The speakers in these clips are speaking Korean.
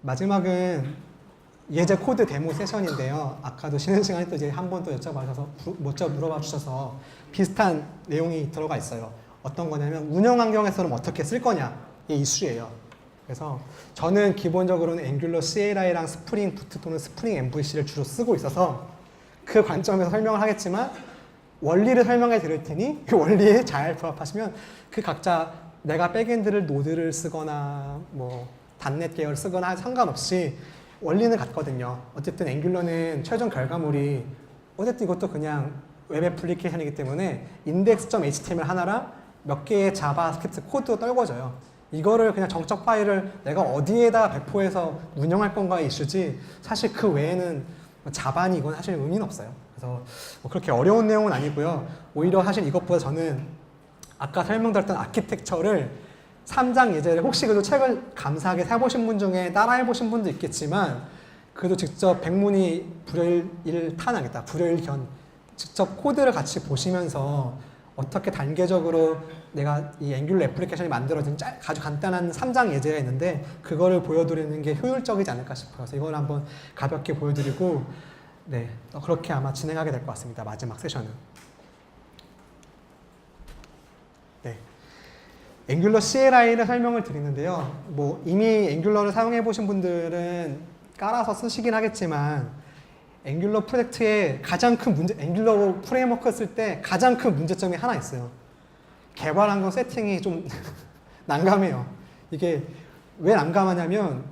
마지막은 예제 코드 데모 세션인데요. 아까도 쉬는 시간에 또 이제 한 번 또 물어봐 주셔서 비슷한 내용이 들어가 있어요. 어떤 거냐면 운영 환경에서는 어떻게 쓸 거냐 이 이슈예요. 그래서 저는 기본적으로는 앵귤러 CLI랑 스프링 부트 또는 스프링 MVC를 주로 쓰고 있어서 그 관점에서 설명을 하겠지만 원리를 설명해 드릴 테니 그 원리에 잘 부합하시면 그 각자 내가 백엔드를 노드를 쓰거나 뭐 .NET 계열을 쓰거나 상관없이 원리는 같거든요. 어쨌든 앵귤러는 최종 결과물이 어쨌든 이것도 그냥 웹 애플리케이션이기 때문에 index.html 하나랑 몇 개의 자바스크립트 코드도 떨궈져요. 이거를 그냥 정적 파일을 내가 어디에다 배포해서 운영할 건가의 이슈지 사실 그 외에는 자반이 이건 사실 의미는 없어요. 그래서 뭐 그렇게 어려운 내용은 아니고요. 오히려 사실 이것보다 저는 아까 설명드렸던 아키텍처를 3장 예제를 혹시 그래도 책을 감사하게 사보신 분 중에 따라해보신 분도 있겠지만 그래도 직접 백문이 불여일탄하겠다. 불여일견 직접 코드를 같이 보시면서 어떻게 단계적으로 내가 이 앵귤러 애플리케이션이 만들어진 아주 간단한 3장 예제가 있는데 그거를 보여드리는 게 효율적이지 않을까 싶어요. 그래서 이걸 한번 가볍게 보여드리고 네, 그렇게 아마 진행하게 될 것 같습니다. 마지막 세션은. 네. 앵귤러 CLI를 설명을 드리는데요. 뭐 이미 앵귤러를 사용해 보신 분들은 깔아서 쓰시긴 하겠지만 앵귤러 프로젝트의 가장 큰 문제, 앵귤러 프레임워크 쓸 때 가장 큰 문제점이 하나 있어요. 개발 환경 세팅이 좀 난감해요. 이게 왜 난감하냐면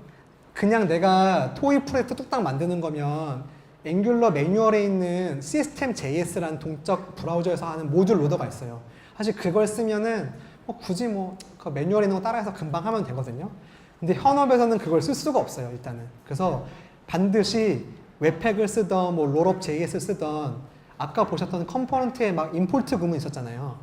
그냥 내가 토이 프로젝트 뚝딱 만드는 거면 앵귤러 매뉴얼에 있는 시스템 JS라는 동적 브라우저에서 하는 모듈 로더가 있어요. 사실 그걸 쓰면은 굳이 그 매뉴얼에 있는 거 따라해서 금방 하면 되거든요. 근데 현업에서는 그걸 쓸 수가 없어요, 일단은. 그래서 반드시 웹팩을 쓰던 뭐 롤업 JS를 쓰던 아까 보셨던 컴포넌트에 막 임포트 구문 있었잖아요.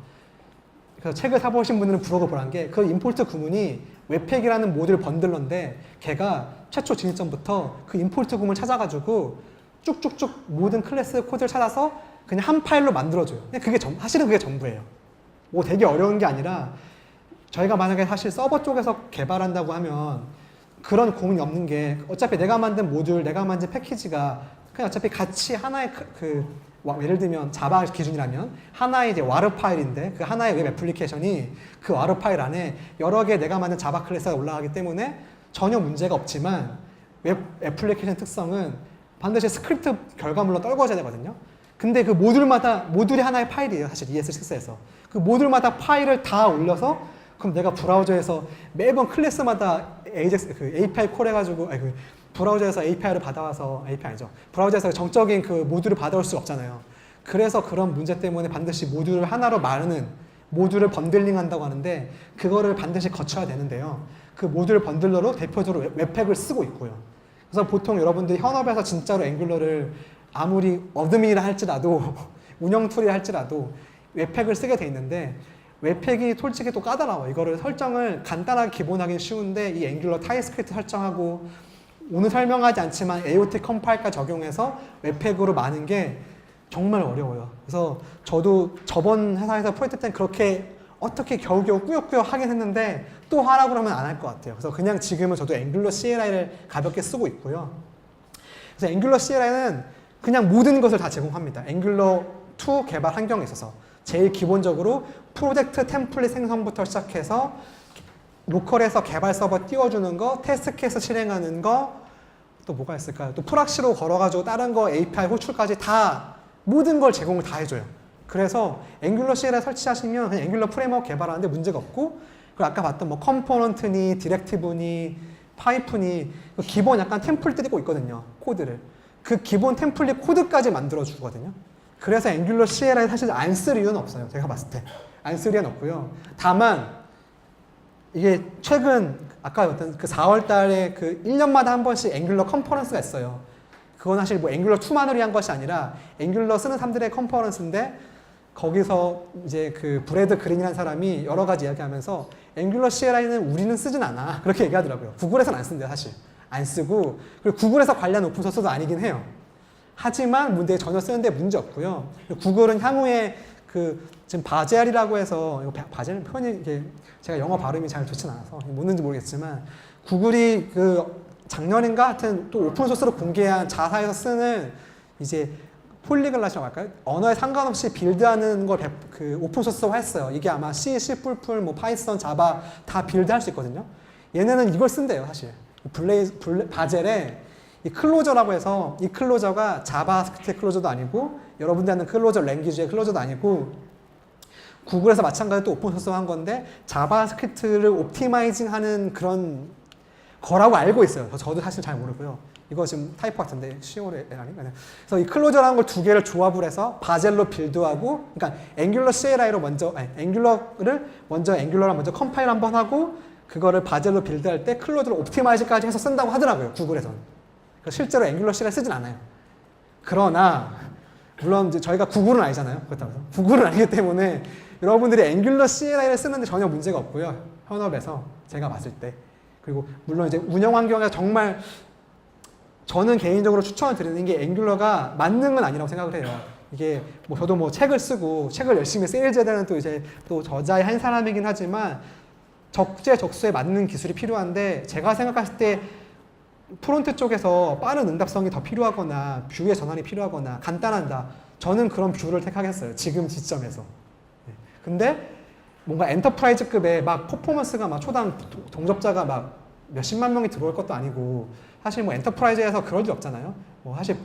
그래서 책을 사보신 분들은 부러워 보란 게 그 임포트 구문이 웹팩이라는 모듈 번들러인데 걔가 최초 진입 전부터 그 임포트 구문을 찾아가지고 쭉쭉쭉 모든 클래스 코드를 찾아서 그냥 한 파일로 만들어줘요. 그냥 그게 사실은 그게 전부예요. 뭐 되게 어려운 게 아니라 저희가 만약에 사실 서버 쪽에서 개발한다고 하면 그런 고민이 없는 게 어차피 내가 만든 모듈, 내가 만든 패키지가 그냥 어차피 같이 하나의 예를 들면 자바 기준이라면 하나의 이제 와르 파일인데 그 하나의 웹 애플리케이션이 그 와르 파일 안에 여러 개 내가 만든 자바 클래스가 올라가기 때문에 전혀 문제가 없지만 웹 애플리케이션 특성은 반드시 스크립트 결과물로 떨궈져야 되거든요. 근데 그 모듈이 하나의 파일이에요. 사실 ES6에서. 그 모듈마다 파일을 다 올려서 그럼 내가 브라우저에서 매번 클래스마다 API 콜 해가지고 브라우저에서 API를 받아와서 API 아니죠. 브라우저에서 정적인 그 모듈을 받아올 수가 없잖아요. 그래서 그런 문제 때문에 반드시 모듈을 하나로 마르는 모듈을 번들링 한다고 하는데 그거를 반드시 거쳐야 되는데요. 그 모듈 번들러로 대표적으로 웹팩을 쓰고 있고요. 그래서 보통 여러분들이 현업에서 진짜로 앵귤러를 아무리 어드민이라 할지라도 운영 툴이라 할지라도 웹팩을 쓰게 돼 있는데 웹팩이 솔직히 또 까다로워. 이거를 설정을 간단하게 기본하기 쉬운데 이 앵귤러 타입스크립트 설정하고 오늘 설명하지 않지만 AOT 컴파일까지 적용해서 웹팩으로 많은 게 정말 어려워요. 그래서 저도 저번 회사에서 프로젝트 때는 그렇게 어떻게 겨우겨우 꾸역꾸역 하긴 했는데 또 하라고 그러면 안 할 것 같아요. 그래서 그냥 지금은 저도 앵귤러 CLI를 가볍게 쓰고 있고요. 그래서 앵귤러 CLI는 그냥 모든 것을 다 제공합니다. 앵귤러 2 개발 환경에 있어서 제일 기본적으로 프로젝트 템플릿 생성부터 시작해서 로컬에서 개발 서버 띄워주는 거, 테스트 케이스 실행하는 거, 또 뭐가 있을까요? 또 프락시로 걸어가지고 다른 거 API 호출까지 다 모든 걸 제공을 다 해줘요. 그래서 앵귤러 CLI 설치하시면 그냥 앵귤러 프레임워크 개발하는데 문제가 없고 그리고 아까 봤던 뭐 컴포넌트니 디렉티브니 파이프니 기본 약간 템플릿 띄고 있거든요. 코드를. 그 기본 템플릿 코드까지 만들어 주거든요. 그래서 앵귤러 CLI 사실 안 쓸 이유는 없어요. 제가 봤을 때. 안 쓸 이유는 없고요. 다만 이게 최근 아까 어떤 그 4월 달에 그 1년마다 한 번씩 앵귤러 컨퍼런스가 있어요. 그건 사실 뭐 앵귤러 2만을 위한 것이 아니라 앵귤러 쓰는 사람들의 컨퍼런스인데 거기서 이제 그 브래드 그린이라는 사람이 여러 가지 이야기하면서 앵귤러 CLI는 우리는 쓰진 않아. 그렇게 얘기하더라고요. 구글에서는 안 쓴대요, 사실. 안 쓰고 그리고 구글에서 관련 오픈소스도 아니긴 해요. 하지만 문제 전혀 쓰는데 문제 없고요. 구글은 향후에 지금 바젤이라고 해서 이거 바젤 표현이 이게 제가 영어 발음이 잘 좋진 않아서 뭔지 모르겠지만 구글이 작년인가 하여튼 또 오픈 소스로 공개한 자사에서 쓰는 이제 폴리글랏이라고 할까요? 언어에 상관없이 빌드하는 걸 그 오픈 소스화 했어요. 이게 아마 C, C++, 뭐 파이썬, 자바 다 빌드할 수 있거든요. 얘네는 이걸 쓴대요, 사실. 바젤에 이 클로저라고 해서 이 클로저가 자바스크립트 클로저도 아니고 여러분들 하는 클로저 랭귀지의 클로저도 아니고 구글에서 마찬가지로 또 오픈 소스화 한 건데 자바스크립트를 옵티마이징하는 그런 거라고 알고 있어요. 저도 사실 잘 모르고요. 이거 지금 타이프 같은데 10월에 아닌가요? 그래서 이 클로저라는 걸 두 개를 조합을 해서 바젤로 빌드하고, 그러니까 앵귤러 CLI로 먼저 앵귤러를 먼저 컴파일 한번 하고 그거를 바젤로 빌드할 때 클로저를 옵티마이즈까지 해서 쓴다고 하더라고요. 구글에서는. 그러니까 실제로 앵귤러 CLI 쓰진 않아요. 그러나 물론 이제 저희가 구글은 아니잖아요. 그렇다고 해서 구글은 아니기 때문에 여러분들이 앵귤러 CLI를 쓰는데 전혀 문제가 없고요. 현업에서 제가 봤을 때. 그리고 물론 이제 운영 환경에 정말 저는 개인적으로 추천을 드리는 게 앵귤러가 만능은 아니라고 생각을 해요. 이게 뭐 저도 뭐 책을 쓰고 책을 열심히 세일즈해야 되는 또 이제 또 저자의 한 사람이긴 하지만 적재적소에 맞는 기술이 필요한데 제가 생각했을 때 프론트 쪽에서 빠른 응답성이 더 필요하거나 뷰의 전환이 필요하거나 간단하다. 저는 그런 뷰를 택하겠어요. 지금 시점에서. 근데 뭔가 엔터프라이즈급의 막 퍼포먼스가 막 초당 동접자가 막 몇십만 명이 들어올 것도 아니고 사실 뭐 엔터프라이즈에서 그럴 일 없잖아요. 뭐 사실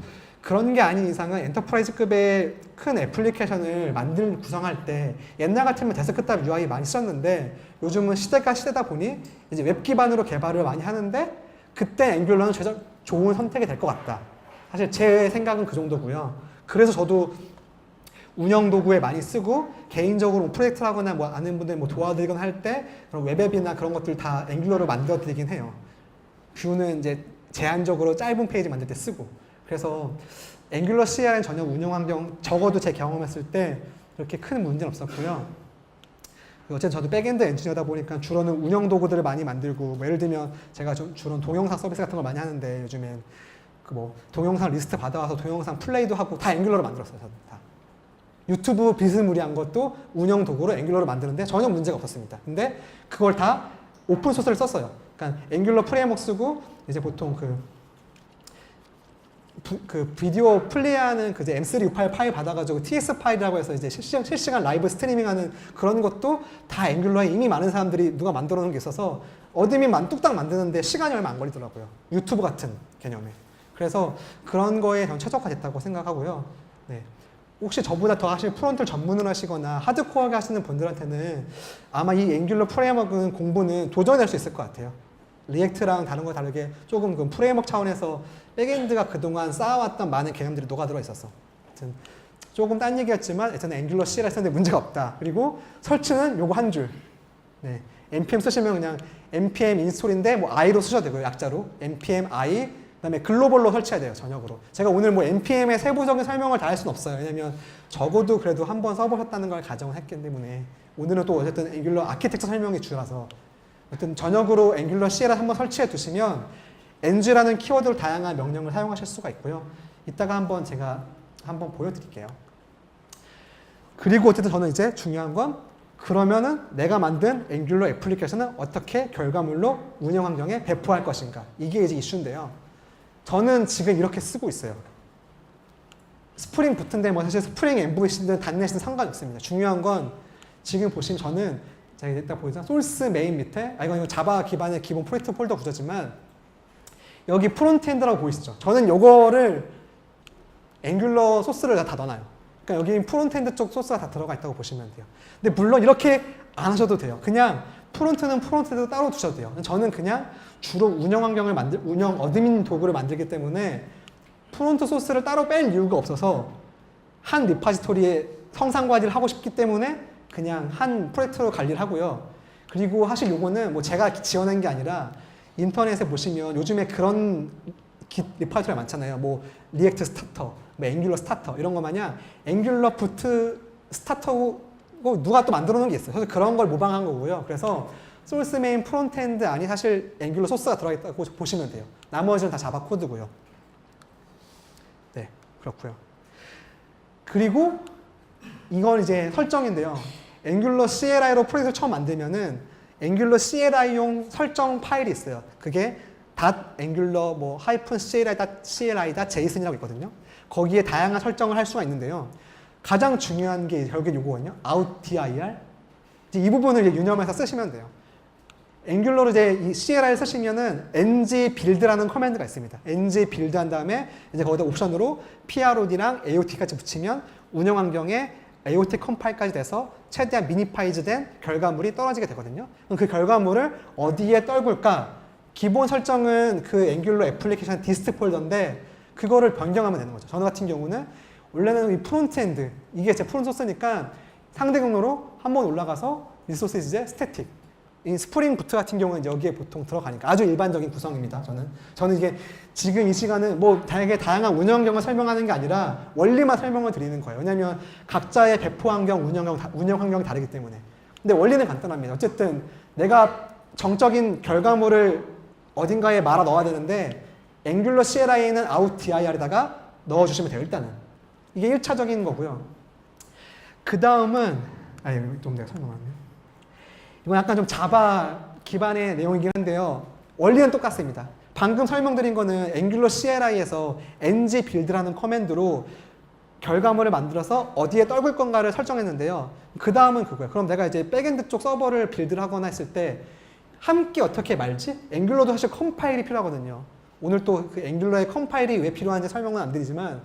그런 게 아닌 이상은 엔터프라이즈급의 큰 애플리케이션을 구성할 때 옛날 같으면 데스크탑 UI 많이 썼는데 요즘은 시대가 시대다 보니 이제 웹 기반으로 개발을 많이 하는데 그때 앵귤러는 좋은 선택이 될 것 같다. 사실 제 생각은 그 정도고요. 그래서 저도 운영 도구에 많이 쓰고 개인적으로 프로젝트를 하거나 뭐 아는 분들 뭐 도와드리거나 할 때 그런 웹앱이나 그런 것들 다 앵귤러로 만들어 드리긴 해요. 뷰는 이제 제한적으로 짧은 페이지 만들 때 쓰고. 그래서 앵귤러 CLI는 전혀 운영 환경 적어도 제 경험했을 때 그렇게 큰 문제는 없었고요. 어쨌든 저도 백엔드 엔지니어다 보니까 주로는 운영 도구들을 많이 만들고 뭐 예를 들면 제가 주로 동영상 서비스 같은 걸 많이 하는데 요즘엔 그 뭐 동영상 리스트 받아와서 동영상 플레이도 하고 다 앵귤러로 만들었어요. 저는 다. 유튜브 비스무리한 것도 운영 도구로 앵귤러로 만드는데 전혀 문제가 없었습니다. 근데 그걸 다 오픈 소스를 썼어요. 그러니까 앵귤러 프레임워크 쓰고 이제 보통 그 비디오 플레이하는 그 이제 M3 파일 받아가지고 TS 파일이라고 해서 이제 실시간 라이브 스트리밍하는 그런 것도 다 앵귤러에 이미 많은 사람들이 누가 만들어 놓은 게 있어서 어드민 뚝딱 만드는데 시간이 얼마 안 걸리더라고요. 유튜브 같은 개념에. 그래서 그런 거에 전 최적화됐다고 생각하고요. 네. 혹시 저보다 더 하실 프론트를 전문으로 하시거나 하드코어하게 하시는 분들한테는 아마 이 앵귤러 프레임워크 공부는 도전할 수 있을 것 같아요. 리액트랑 다른 거 다르게 조금 그 프레임워크 차원에서 백엔드가 그동안 쌓아왔던 많은 개념들이 녹아들어 있었어. 하여튼 조금 딴 얘기였지만 일단은 앵귤러 CLI 쓰는데 문제가 없다. 그리고 설치는 요거 한 줄. 네. npm 쓰시면 그냥 npm 인스톨인데 뭐 i로 쓰셔도 되고요. 약자로. npm i 그다음에 글로벌로 설치해야 돼요. 전역으로. 제가 오늘 뭐 npm의 세부적인 설명을 다 할 수는 없어요. 왜냐면 적어도 그래도 한번 써보셨다는 걸 가정을 했기 때문에 오늘은 또 어쨌든 앵귤러 아키텍처 설명이 주라서 어쨌든 전역으로 앵귤러 CLI 한번 설치해 두시면 ng라는 키워드로 다양한 명령을 사용하실 수가 있고요. 이따가 한번 제가 한번 보여드릴게요. 그리고 어쨌든 저는 이제 중요한 건 그러면은 내가 만든 앵귤러 애플리케이션은 어떻게 결과물로 운영 환경에 배포할 것인가. 이게 이제 이슈인데요. 저는 지금 이렇게 쓰고 있어요. 스프링 부트인데 뭐 사실 스프링 MVC든 단넷이든 상관없습니다. 중요한 건 지금 보시면 저는 제가 이따 보이죠? 소스 메인 밑에 이건 자바 기반의 기본 프로젝트 폴더 구조지만 여기 프론트엔드라고 보이시죠? 저는 요거를 앵귤러 소스를 다 넣어놔요. 그러니까 여기 프론트엔드 쪽 소스가 다 들어가 있다고 보시면 돼요. 근데 물론 이렇게 안 하셔도 돼요. 그냥 프론트는 프론트도 따로 두셔도 돼요. 저는 그냥 주로 운영 환경을 운영 어드민 도구를 만들기 때문에 프론트 소스를 따로 뺄 이유가 없어서 한 리파지토리에 성상 관리를 하고 싶기 때문에 그냥 한 프로젝트로 관리를 하고요. 그리고 사실 요거는 뭐 제가 지어낸 게 아니라 인터넷에 보시면 요즘에 그런 리파지토리가 많잖아요. 뭐 리액트 스타터, 뭐 앵귤러 스타터 이런 거 마냥 앵귤러 부트 스타터고 누가 또 만들어 놓은 게 있어요. 그래서 그런 걸 모방한 거고요. 그래서 소스 메인 프론트엔드 안이 사실 앵귤러 소스가 들어가 있다고 보시면 돼요. 나머지는 다 자바 코드고요. 네, 그렇고요. 그리고 이건 이제 설정인데요. 앵귤러 CLI로 프로젝트를 처음 만들면은 앵귤러 CLI용 설정 파일이 있어요. 그게 .angular 뭐 -cli.json 이라고 있거든요. 거기에 다양한 설정을 할 수가 있는데요. 가장 중요한 게 결국에 요거거든요. outdir. 이 부분을 이제 유념해서 쓰시면 돼요. 앵귤러로 이제 이 CLI를 쓰시면은 ng-build라는 커맨드가 있습니다. ng-build 한 다음에 이제 거기다 옵션으로 PROD랑 AOT까지 붙이면 운영 환경에 AOT 컴파일까지 돼서 최대한 미니파이즈 된 결과물이 떨어지게 되거든요. 그럼 그 결과물을 어디에 떨굴까? 기본 설정은 그 앵귤러 애플리케이션 디스트 폴더인데 그거를 변경하면 되는 거죠. 저는 같은 경우는 원래는 이 프론트엔드, 이게 제 프론트 소스니까 상대 경로로 한번 올라가서 리소스 이제 스태틱. 이 스프링 부트 같은 경우는 여기에 보통 들어가니까 아주 일반적인 구성입니다. 저는 이게 지금 이 시간은 뭐 되게 다양한 운영 환경을 설명하는 게 아니라 원리만 설명을 드리는 거예요. 왜냐하면 각자의 배포 환경, 운영 환경이 다르기 때문에. 근데 원리는 간단합니다. 어쨌든 내가 정적인 결과물을 어딘가에 말아 넣어야 되는데 앵귤러 CLI는 outdir에다가 넣어주시면 돼요. 일단은 이게 1차적인 거고요. 그 다음은 좀 내가 설명하네. 이건 약간 좀 자바 기반의 내용이긴 한데요. 원리는 똑같습니다. 방금 설명드린 거는 앵귤러 CLI에서 ng-build라는 커맨드로 결과물을 만들어서 어디에 떨굴 건가를 설정했는데요. 그 다음은 그거예요. 그럼 내가 이제 백엔드 쪽 서버를 빌드를 하거나 했을 때 함께 어떻게 말지? 앵귤러도 사실 컴파일이 필요하거든요. 오늘 또 그 앵귤러의 컴파일이 왜 필요한지 설명은 안 드리지만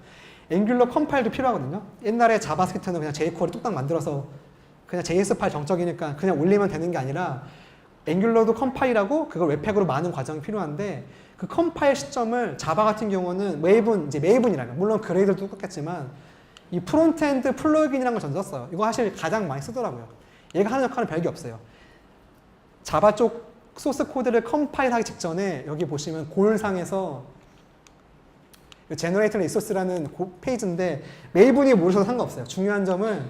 앵귤러 컴파일도 필요하거든요. 옛날에 자바스크립트는 그냥 jQuery 뚝딱 만들어서 그냥 JS 파일 정적이니까 그냥 올리면 되는 게 아니라 앵귤러도 컴파일하고 그걸 웹팩으로 많은 과정이 필요한데 그 컴파일 시점을 자바 같은 경우는 메이븐이라면 물론 그레이드도 똑같겠지만 이 프론트엔드 플러그인이라는 걸 전 썼어요. 이거 사실 가장 많이 쓰더라고요. 얘가 하는 역할은 별게 없어요. 자바 쪽 소스 코드를 컴파일하기 직전에 여기 보시면 골상에서 제너레이터 리소스라는 페이지인데 메이븐이 모르셔도 상관없어요. 중요한 점은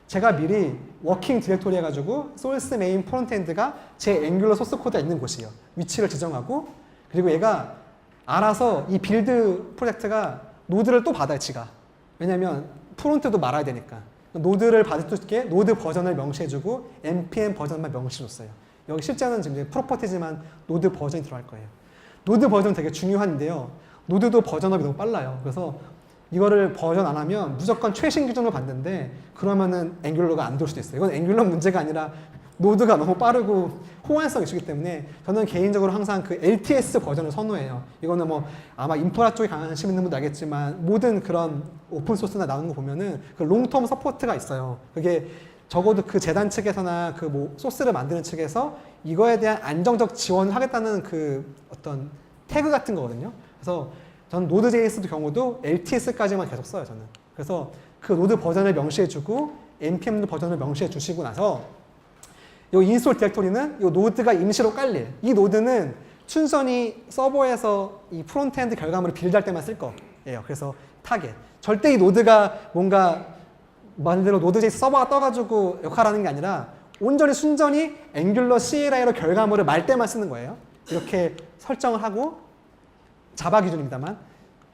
제가 미리 워킹 디렉토리 해가지고 소스 메인 프론트엔드가 제 앵귤러 소스 코드가 있는 곳이에요. 위치를 지정하고 그리고 얘가 알아서 이 빌드 프로젝트가 노드를 또 받아요. 지가. 왜냐면 프론트도 말아야 되니까. 노드를 받을 수 있게 노드 버전을 명시해주고 npm 버전만 명시해줬어요. 여기 실제는 지금 프로퍼티지만 노드 버전이 들어갈 거예요. 노드 버전 되게 중요한데요. 노드도 버전업이 너무 빨라요. 그래서 이거를 버전 안 하면 무조건 최신 기준으로 받는데 그러면은 앵귤러가 안 돌 수도 있어요. 이건 앵귤러 문제가 아니라 노드가 너무 빠르고 호환성이 있기 때문에 저는 개인적으로 항상 그 LTS 버전을 선호해요. 이거는 뭐 아마 인프라 쪽에 관심 있는 분도 알겠지만 모든 그런 오픈소스나 나오는 거 보면은 그 롱텀 서포트가 있어요. 그게 적어도 그 재단 측에서나 그 뭐 소스를 만드는 측에서 이거에 대한 안정적 지원을 하겠다는 그 어떤 태그 같은 거거든요. 그래서 저는 노드.js도 경우도 LTS까지만 계속 써요, 저는. 그래서 그 노드 버전을 명시해주고 npm 버전을 명시해주시고 나서 이 인스톨 디렉토리는 이 노드가 임시로 깔릴 이 노드는 순전히 서버에서 이 프론트엔드 결과물을 빌드할 때만 쓸 거예요. 그래서 타겟. 절대 이 노드가 뭔가 말대로 노드.js 서버가 떠가지고 역할하는 게 아니라 온전히 순전히 앵귤러 CLI로 결과물을 말 때만 쓰는 거예요. 이렇게 설정을 하고 자바 기준입니다만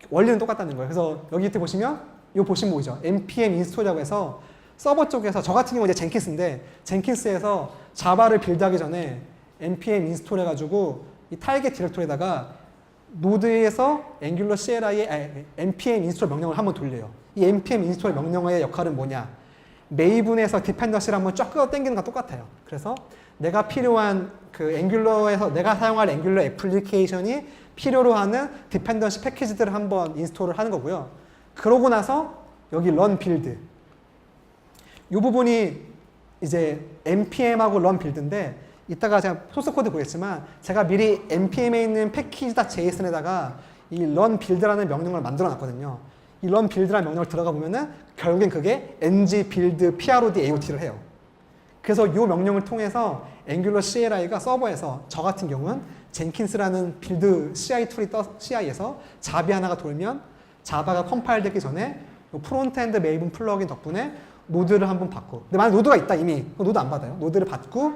원리는 똑같다는 거예요. 그래서 여기 밑에 보시면 이거 보시면 보이죠. npm 인스톨이라고 해서 서버 쪽에서 저 같은 경우는 이제 젠킨스인데 젠킨스에서 자바를 빌드하기 전에 npm 인스톨 해가지고 이 타겟 디렉토리에다가 노드에서 앵귤러 CLI의 npm 인스톨 명령을 한번 돌려요. 이 npm 인스톨 명령어의 역할은 뭐냐? 메이븐에서 디펜던시를 한번 쫙 끌어 당기는 거 똑같아요. 그래서 내가 필요한 그 앵귤러에서 내가 사용할 앵귤러 애플리케이션이 필요로 하는 디펜던시 패키지들을 한번 인스톨을 하는 거고요. 그러고 나서 여기 run build 이 부분이 이제 npm하고 run build인데 이따가 제가 소스 코드 보겠지만 제가 미리 npm에 있는 package.json에다가 이 run build라는 명령을 만들어 놨거든요. 이 run build라는 명령을 들어가 보면은 결국엔 그게 ng build prod aot를 해요. 그래서 이 명령을 통해서 앵귤러 CLI가 서버에서 저 같은 경우는 젠킨스라는 빌드 CI 툴이 CI에서 잡이 하나가 돌면 자바가 컴파일 되기 전에 프론트엔드 메이븐 플러그인 덕분에 노드를 한번 받고 근데 만약 노드가 있다 이미 노드 안 받아요. 노드를 받고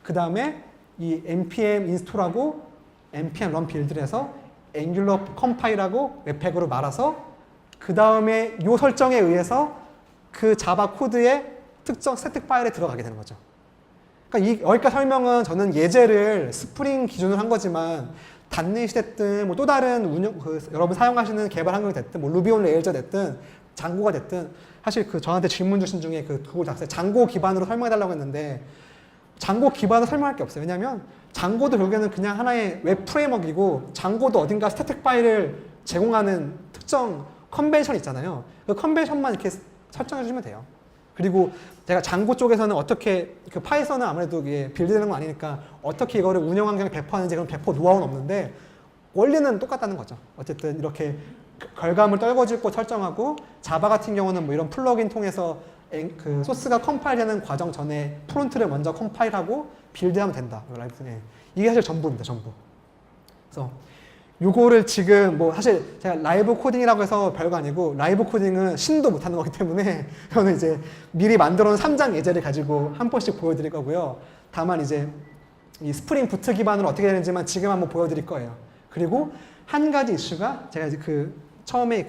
그 다음에 이 npm 인스톨하고 npm run build를 해서 앵귤러 컴파일하고 웹팩으로 말아서 그 다음에 이 설정에 의해서 그 자바 코드의 특정 스태틱 파일에 들어가게 되는 거죠. 그러니까 여기까지 설명은 저는 예제를 스프링 기준으로 한 거지만 단넷이 됐든 뭐 또 다른 여러분 사용하시는 개발 환경이 됐든 뭐 루비 온 레일즈 됐든 장고가 됐든 사실 저한테 질문 주신 중에 그걸 장고 기반으로 설명해달라고 했는데 장고 기반으로 설명할 게 없어요. 왜냐하면 장고도 결국에는 그냥 하나의 웹 프레임워크이고 장고도 어딘가 스태틱 파일을 제공하는 특정 컨벤션이 있잖아요. 그 컨벤션만 이렇게 설정해 주시면 돼요. 그리고 제가 장고 쪽에서는 어떻게 파이썬은 아무래도 이게 빌드되는 건 아니니까 어떻게 이거를 운영 환경에 배포하는지 그런 배포 노하우는 없는데 원리는 똑같다는 거죠. 어쨌든 이렇게 결과물 떨궈질 곳 설정하고 자바 같은 경우는 뭐 이런 플러그인 통해서 소스가 컴파일되는 과정 전에 프론트를 먼저 컴파일하고 빌드하면 된다. 이게 사실 전부입니다. 전부. 그래서 요거를 지금 뭐 사실 제가 라이브 코딩이라고 해서 별거 아니고 라이브 코딩은 신도 못하는 거기 때문에 저는 이제 미리 만들어 놓은 3장 예제를 가지고 한 번씩 보여드릴 거고요. 다만 이제 이 스프링 부트 기반으로 어떻게 되는지만 지금 한번 보여드릴 거예요. 그리고 한 가지 이슈가 제가 이제 처음에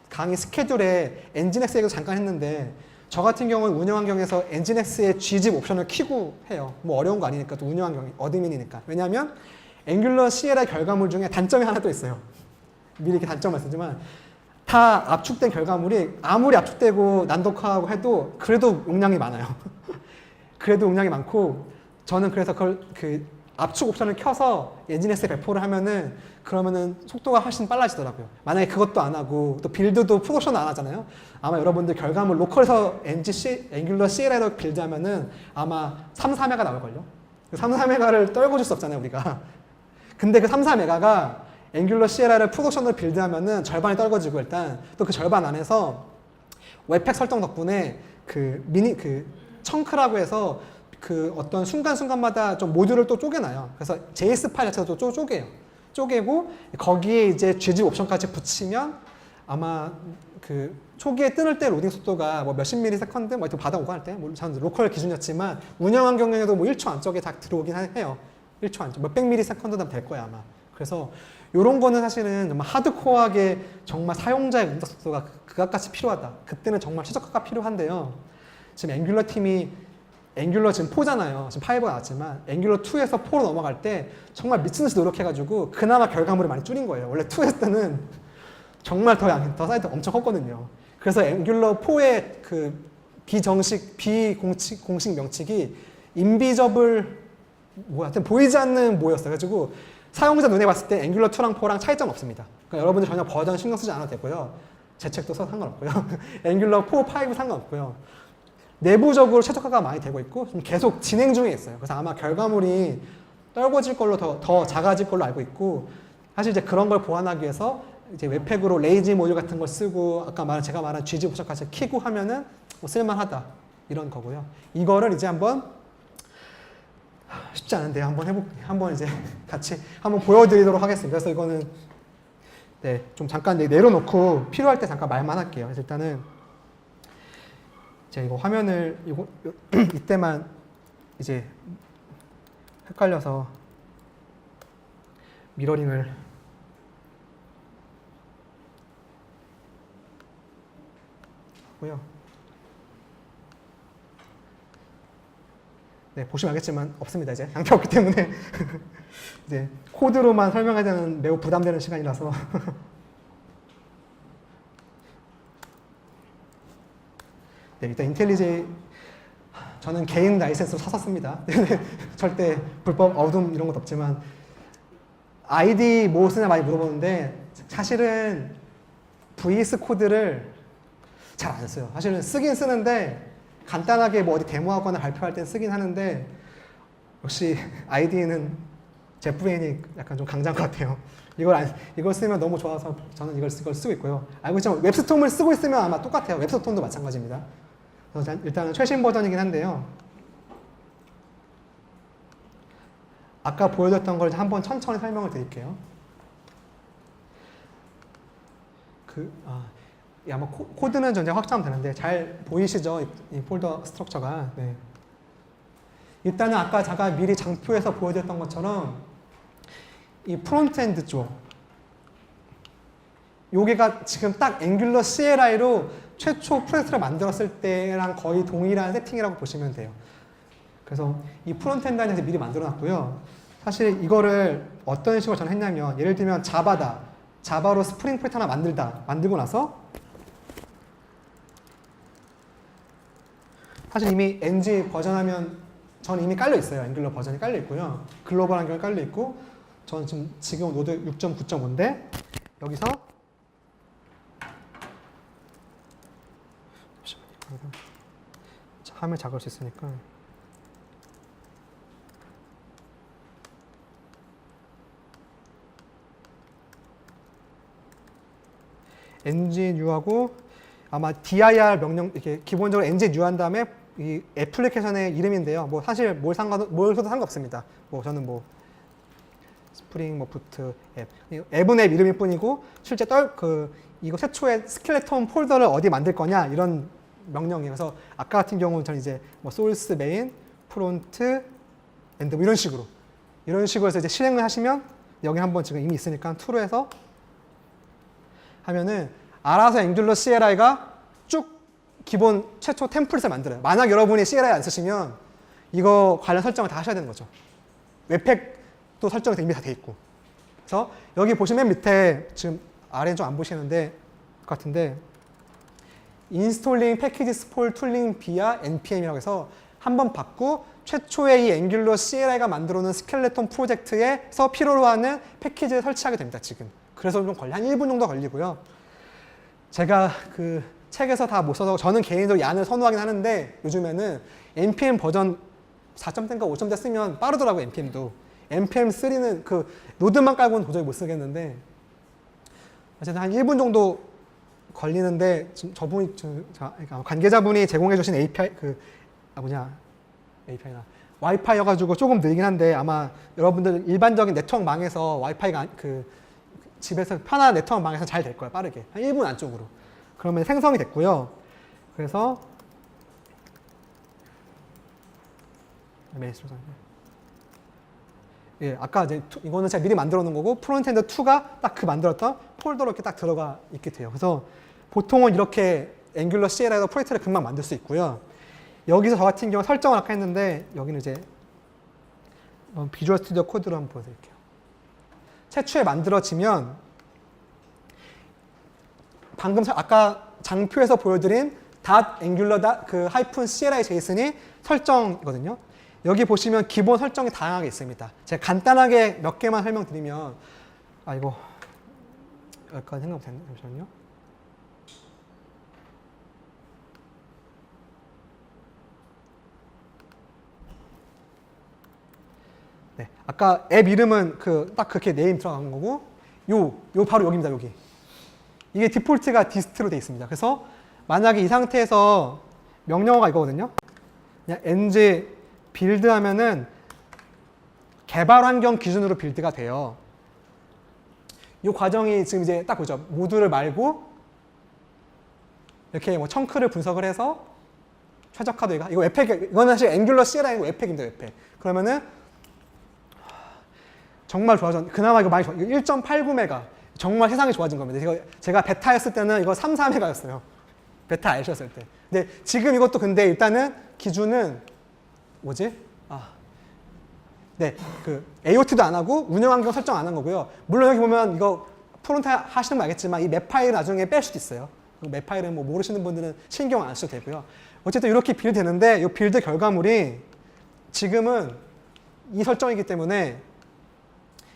강의 스케줄에 엔진엑스 얘기도 잠깐 했는데 저 같은 경우는 운영 환경에서 엔진엑스의 gzip 옵션을 키고 해요. 뭐 어려운 거 아니니까 또 운영 환경이 어드민이니까. 왜냐하면 앵귤러 CLI 결과물 중에 단점이 하나 또 있어요. 미리 이렇게 단점 말씀드리지만 다 압축된 결과물이 아무리 압축되고 난독화하고 해도 그래도 용량이 많아요. 그래도 용량이 많고 저는 그래서 그걸 압축 옵션을 켜서 엔진엑스에 배포를 하면은 그러면은 속도가 훨씬 빨라지더라고요. 만약에 그것도 안 하고 또 빌드도 프로덕션 안 하잖아요. 아마 여러분들 결과물 로컬에서 앵귤러 CLI로 빌드하면은 아마 3, 4메가 나올걸요. 3, 4메가를 떨궈줄 수 없잖아요, 우리가. 근데 그 3, 4메가가 앵귤러 CLI를 프로덕션으로 빌드하면은 절반이 떨궈지고 일단 또 그 절반 안에서 웹팩 설정 덕분에 청크라고 해서 어떤 순간순간마다 좀 모듈을 또 쪼개놔요. 그래서 JS 파일 자체도 또 쪼개요. 쪼개고 거기에 이제 gzip 옵션까지 붙이면 아마 초기에 뜨는 때 로딩 속도가 뭐 몇십 미리 세컨드 뭐 받아오고 할 때 저는 로컬 기준이었지만 운영 환경에도 뭐 1초 안쪽에 다 들어오긴 해요. 1초 안쪽 몇백 미리 세컨드는 될 거야 아마. 그래서 이런 거는 사실은 정말 하드코어하게 정말 사용자의 응답 속도가 그것같이 필요하다. 그때는 정말 최적화가 필요한데요. 지금 앵귤러 팀이 앵귤러 지금 4잖아요. 지금 5가 나왔지만 앵귤러 2에서 4로 넘어갈 때 정말 미친듯이 노력해가지고 그나마 결과물을 많이 줄인 거예요. 원래 2 했을 때는 정말 더 사이트 엄청 컸거든요. 그래서 앵귤러 4의 비공식 명칭이 인비저블 하여튼 보이지 않는 뭐였어요. 그래가지고 사용자 눈에 봤을 때 앵귤러 2랑 4랑 차이점 없습니다. 그러니까 여러분들 전혀 버전 신경 쓰지 않아도 되고요. 제 책도 써도 상관없고요. 앵귤러 4, 5 상관없고요. 내부적으로 최적화가 많이 되고 있고 좀 계속 진행 중에 있어요. 그래서 아마 결과물이 떨궈질 걸로 더 작아질 걸로 알고 있고 사실 이제 그런 걸 보완하기 위해서 이제 웹팩으로 레이지 모듈 같은 걸 쓰고 아까 제가 말한 gzip 옵션까지 키고 하면은 뭐 쓸만하다 이런 거고요. 이거를 이제 한번 쉽지 않은데 한번 이제 같이 한번 보여드리도록 하겠습니다. 그래서 이거는 좀 잠깐 내려놓고 필요할 때 잠깐 말만 할게요. 그래서 일단은 제가 이거 화면을 이때만 이제 헷갈려서 미러링을 하고요. 네, 보시면 알겠지만 없습니다. 이제 양게 없기 때문에 이제 코드로만 설명해야 되는 매우 부담되는 시간이라서 네, 일단 인텔리제이 저는 개인 라이센스로 샀습니다. 절대 불법 어둠 이런 것도 없지만 아이디 뭐 쓰냐 많이 물어보는데 사실은 VS 코드를 잘 안 써요. 사실은 쓰긴 쓰는데 간단하게 뭐 어디 데모하거나 발표할 땐 쓰긴 하는데 역시 아이디는 제 브레인이 약간 좀 강자인 것 같아요. 이걸 쓰면 너무 좋아서 저는 이걸 쓰고 있고요. 알고 있지만 웹스톰을 쓰고 있으면 아마 똑같아요. 웹스톰도 마찬가지입니다. 그래서 일단은 최신 버전이긴 한데요. 아까 보여줬던 걸 한번 천천히 설명을 드릴게요. 아마 코드는 전체 확장하면 되는데 잘 보이시죠? 이 폴더 스트럭처가. 네. 일단은 아까 제가 미리 장표에서 보여드렸던 것처럼 이 프론트엔드 쪽 여기가 지금 딱 앵귤러 CLI로 최초 프로젝트를 만들었을 때랑 거의 동일한 세팅이라고 보시면 돼요. 그래서 이 프론트엔드에 미리 만들어 놨고요. 사실 이거를 어떤 식으로 저는 했냐면 예를 들면 자바다. 자바로 스프링 프로젝트 하나 만들고 나서 사실 이미 ng 버전하면 저는 이미 깔려 있어요. 앵귤러 버전이 깔려 있고요. 글로벌 환경이 깔려 있고 저는 지금 노드 6.9.5인데 여기서 화면 작을 수 있으니까 ng-new하고 아마 dir 명령 이렇게 기본적으로 ng-new 한 다음에 이 애플리케이션의 이름인데요. 뭐 사실 뭘 써도 상관없습니다. 뭐 저는 뭐 스프링 뭐 부트 앱은 앱 이름일 뿐이고 실제 이거 최초의 스켈레톤 폴더를 어디 만들 거냐 이런 명령이에요. 그래서 아까 같은 경우는 저는 이제 뭐 소스 메인 프론트 엔드 뭐 이런 식으로 해서 이제 실행을 하시면 여기 한번 지금 이미 있으니까 to로 해서 하면은 알아서 앵귤러 CLI가 쭉 기본 최초 템플릿을 만들어요. 만약 여러분이 CLI 안 쓰시면 이거 관련 설정을 다 하셔야 되는 거죠. 웹팩도 설정이 이미 다 돼 있고. 그래서 여기 보시면 밑에 지금 아래는 좀 안 보시는데 같은데 installing packages for tooling via npm이라고 해서 한번 받고 최초의 이 앵귤러 CLI가 만들어놓은 스켈레톤 프로젝트에서 필요로 하는 패키지를 설치하게 됩니다. 지금. 그래서 좀 한 1분 정도 걸리고요. 제가 그 책에서 다 못 써서 저는 개인적으로 얀을 선호하긴 하는데 요즘에는 npm 버전 4.0인가 5.0 쓰면 빠르더라고요. npm도. npm3는 그 노드만 깔고는 도저히 못 쓰겠는데 어쨌든 한 1분 정도 걸리는데 저분이 관계자분이 제공해 주신 API API나 와이파이여가지고 조금 느리긴 한데 아마 여러분들 일반적인 네트워크망에서 와이파이가 집에서 편한 네트워크망에서 잘 될 거예요. 빠르게 한 1분 안쪽으로. 그러면 생성이 됐고요. 그래서 예, 아까 이제 이거는 제가 미리 만들어 놓은 거고 프론트엔드 2가 딱 그 만들었던 폴더로 이렇게 딱 들어가 있게 돼요. 그래서 보통은 이렇게 앵귤러 CLI에서 프로젝트를 금방 만들 수 있고요. 여기서 저 같은 경우 설정을 아까 했는데 여기는 이제 비주얼 스튜디오 코드로 한번 보여드릴게요. 최초에 만들어지면 방금 아까 장표에서 보여드린 .angular 그 -CLI JSON이 설정이거든요. 여기 보시면 기본 설정이 다양하게 있습니다. 제가 간단하게 몇 개만 설명드리면 이거 여기까지 생각 못했네. 잠시만요. 네, 아까 앱 이름은 딱 그렇게 네임 들어간 거고 요 바로 여기입니다. 여기. 이게 디폴트가 디스트로 되어 있습니다. 그래서 만약에 이 상태에서 명령어가 이거거든요. 그냥 ng 빌드 하면은 개발 환경 기준으로 빌드가 돼요. 이 과정이 지금 이제 딱 보죠. 모듈을 말고 이렇게 뭐 청크를 분석을 해서 최적화도 이거 웹팩 이거는 사실 앵귤러 CLI고 웹팩입니다. 웹팩. 그러면은 정말 좋아졌. 그나마 이거 많이 좋아. 이거 1.89메가 정말 세상이 좋아진 겁니다. 제가 베타였을 때는 이거 3, 4메가였어요. 베타 알셨을 때. 근데 지금 이것도 근데 일단은 기준은 뭐지? 네, AOT도 안 하고 운영 환경 설정 안 한 거고요. 물론 여기 보면 이거 프론트 하시는 거 알겠지만 이 맵 파일 나중에 뺄 수도 있어요. 맵 파일은 뭐 모르시는 분들은 신경 안 쓰셔도 되고요. 어쨌든 이렇게 빌드 되는데 이 빌드 결과물이 지금은 이 설정이기 때문에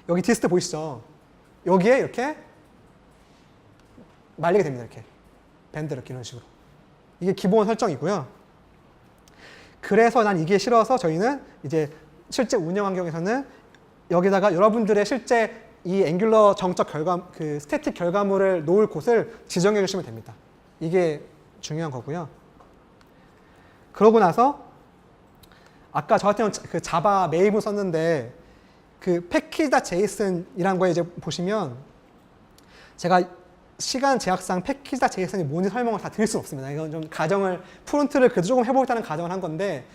여기 디스트 보이시죠? 여기에 이렇게 말리게 됩니다. 이렇게 밴드 이렇게 이런 식으로. 이게 기본 설정이고요. 그래서 난 이게 싫어서 저희는 이제 실제 운영 환경에서는 여기다가 여러분들의 실제 이 앵귤러 정적 스태틱 결과물을 놓을 곳을 지정해 주시면 됩니다. 이게 중요한 거고요. 그러고 나서 아까 저 같은 경우는 자바 메이브 썼는데 package.json이라는 거에 이제 보시면 제가 시간 제약상 package.json이 뭔지 설명을 다 드릴 수는 없습니다. 이건 좀 프론트를 그래도 조금 해보겠다는 가정을 한 건데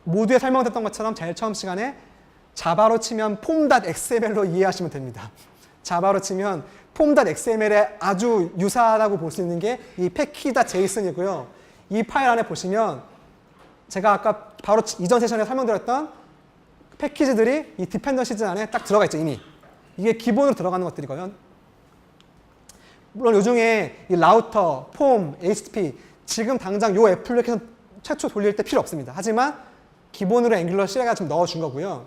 모두에 설명됐던 것처럼 제일 처음 시간에 자바로 치면 form.xml로 이해하시면 됩니다. 자바로 치면 form.xml에 아주 유사하다고 볼 수 있는 게 이 package.json이고요. 이 파일 안에 보시면 제가 아까 바로 이전 세션에 설명드렸던 패키지들이 이 디펜던시즈 안에 딱 들어가 있죠, 이미. 이게 기본으로 들어가는 것들이거든요. 물론 요 중에 이 라우터, 폼, HTTP 지금 당장 요 애플리케이션 최초 돌릴 때 필요 없습니다. 하지만 기본으로 앵귤러 CLI가 좀 넣어준 거고요.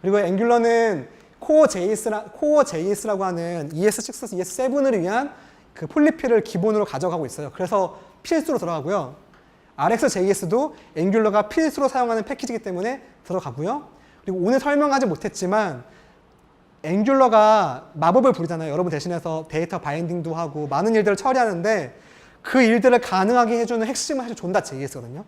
그리고 앵귤러는 코어 JS라고 하는 ES6, ES7을 위한 그 폴리필을 기본으로 가져가고 있어요. 그래서 필수로 들어가고요. RxJS도 앵귤러가 필수로 사용하는 패키지이기 때문에 들어가고요. 그리고 오늘 설명하지 못했지만 앵귤러가 마법을 부리잖아요. 여러분 대신해서 데이터 바인딩도 하고 많은 일들을 처리하는데 그 일들을 가능하게 해주는 핵심은 사실 존.js거든요.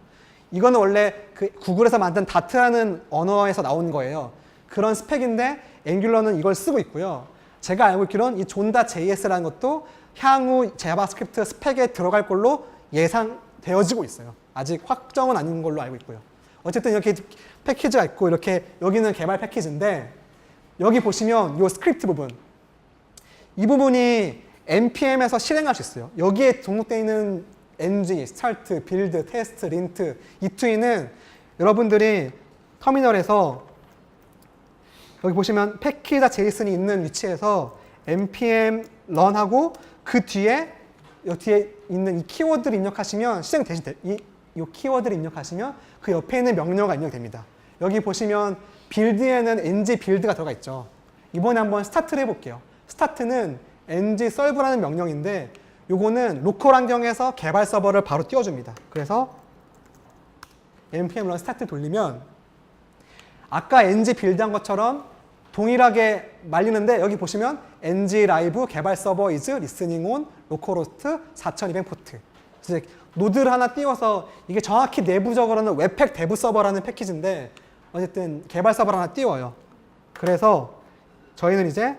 이거는 원래 그 구글에서 만든 다트라는 언어에서 나온 거예요. 그런 스펙인데 앵귤러는 이걸 쓰고 있고요. 제가 알고 있기로는 이 존.js라는 것도 향후 자바스크립트 스펙에 들어갈 걸로 예상되어지고 있어요. 아직 확정은 아닌 걸로 알고 있고요. 어쨌든 이렇게 패키지가 있고 이렇게 여기는 개발 패키지인데 여기 보시면 이 스크립트 부분 이 부분이 npm에서 실행할 수 있어요. 여기에 등록되어 있는 ng, start, build, test, lint, e2e는 여러분들이 터미널에서 여기 보시면 package.json이 있는 위치에서 npm run하고 그 뒤에 여기 뒤에 있는 이 키워드를 입력하시면 이 키워드를 입력하시면 그 옆에 있는 명령어가 입력됩니다. 여기 보시면 빌드에는 ng 빌드가 들어가 있죠. 이번에 한번 스타트를 해볼게요. 스타트는 ng serve라는 명령인데 요거는 로컬 환경에서 개발 서버를 바로 띄워줍니다. 그래서 npm run 스타트 돌리면 아까 ng 빌드한 것처럼 동일하게 말리는데 여기 보시면 ng live 개발 서버 is listening on localhost 4200 포트. 그래서 노드를 하나 띄워서 이게 정확히 내부적으로는 웹팩 데브 서버라는 패키지인데 어쨌든 개발 서버를 하나 띄워요. 그래서 저희는 이제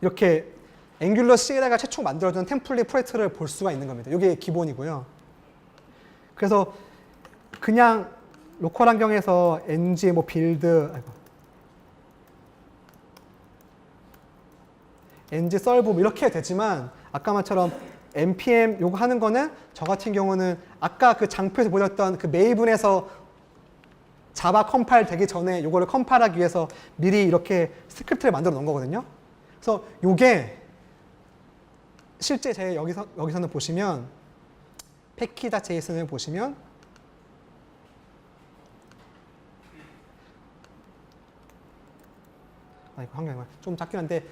이렇게 앵귤러 CLI가 최초 만들어준 템플릿 프로젝트를 볼 수가 있는 겁니다. 이게 기본이고요. 그래서 그냥 로컬 환경에서 ng 뭐 빌드 ng serve 뭐 이렇게 되지만 아까 말처럼 npm 요거 하는 거는 저 같은 경우는 아까 그 장표에서 보셨던 그 메이븐에서 자바 컴파일 되기 전에 요거를 컴파일하기 위해서 미리 이렇게 스크립트를 만들어 놓은 거거든요. 그래서 요게 실제 제 여기서는 보시면 package.json을 보시면 이거 환경이 좀 작긴 한데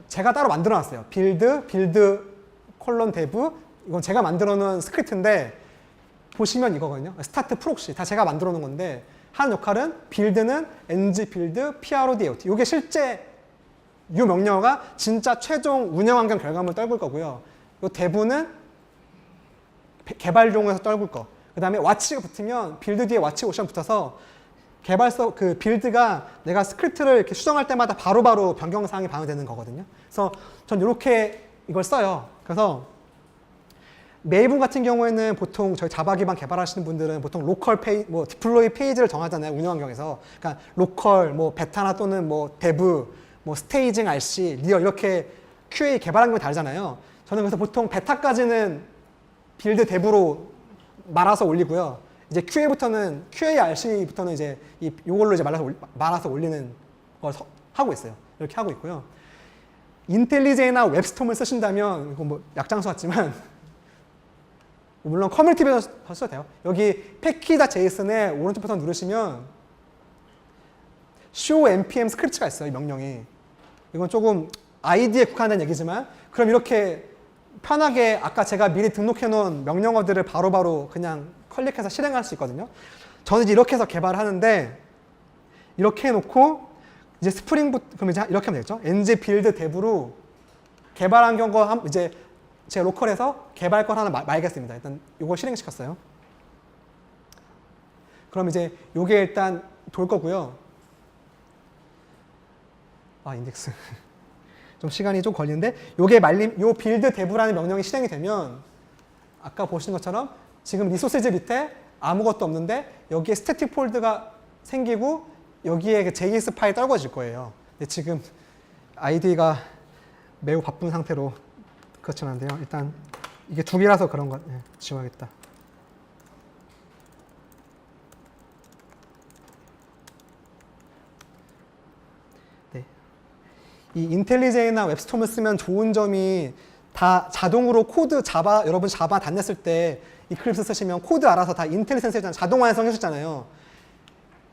제가 따로 만들어 놨어요. 빌드 콜론 데브 이건 제가 만들어 놓은 스크립트인데 보시면 이거거든요. 스타트 프록시 다 제가 만들어 놓은 건데 하는 역할은 빌드는 ng 빌드 prod 이게 실제 이 명령어가 진짜 최종 운영 환경 결과물을 떨굴 거고요. 이 대부는 개발용에서 떨굴 거. 그 다음에 왓치가 붙으면 빌드 뒤에 왓치 옵션 붙어서 개발서 그 빌드가 내가 스크립트를 이렇게 수정할 때마다 바로바로 변경 사항이 반영되는 거거든요. 그래서 전 이렇게 이걸 써요. 그래서 메이븐 같은 경우에는 보통 저희 자바 기반 개발하시는 분들은 보통 로컬 뭐 디플로이 페이지를 정하잖아요. 운영 환경에서. 그러니까 로컬, 뭐 베타나 또는 뭐 데브, 뭐 스테이징 RC, 리얼 이렇게 QA 개발 환경이 다르잖아요. 저는 그래서 보통 베타까지는 빌드 데브로 말아서 올리고요. 이제 QA RC부터는 이제 이걸로 이제 말아서 올리는 걸 하고 있어요. 이렇게 하고 있고요. 인텔리제이나 웹스톰을 쓰신다면 이거 뭐 약장수 같지만 물론 커뮤니티 베이스 써도 돼요. 여기 package.json에 오른쪽 버튼 누르시면 show npm 스크립트가 있어요. 이 명령이. 이건 조금 아이디에 국한된 얘기지만 그럼 이렇게 편하게 아까 제가 미리 등록해 놓은 명령어들을 바로바로 그냥 클릭해서 실행할 수 있거든요. 저는 이제 이렇게 해서 개발을 하는데 이렇게 해놓고 이제 스프링부터 그럼 이제 이렇게 하면 되겠죠. ng 빌드 데브로 개발 환경과 이제 제 로컬에서 개발 걸 하나 말겠습니다. 일단 이걸 실행시켰어요. 그럼 이제 이게 일단 돌 거고요. 인덱스. 좀 시간이 좀 걸리는데 요게 요 빌드 데브라는 명령이 실행이 되면 아까 보시는 것처럼 지금 리소시즈 밑에 아무것도 없는데 여기에 스태틱 폴드가 생기고 여기에 그 JS 파일 떨궈질 거예요. 근데 지금 아이디가 매우 바쁜 상태로 그렇진 않은데요. 일단 이게 두 개라서 그런 거 지워야겠다. 이 인텔리제이나 웹스톰을 쓰면 좋은 점이 다 자동으로 코드 자바, 여러분 자바 다 냈을 때 이클립스 쓰시면 코드 알아서 다 인텔리센스 해주잖아요. 자동 완성 해주잖아요.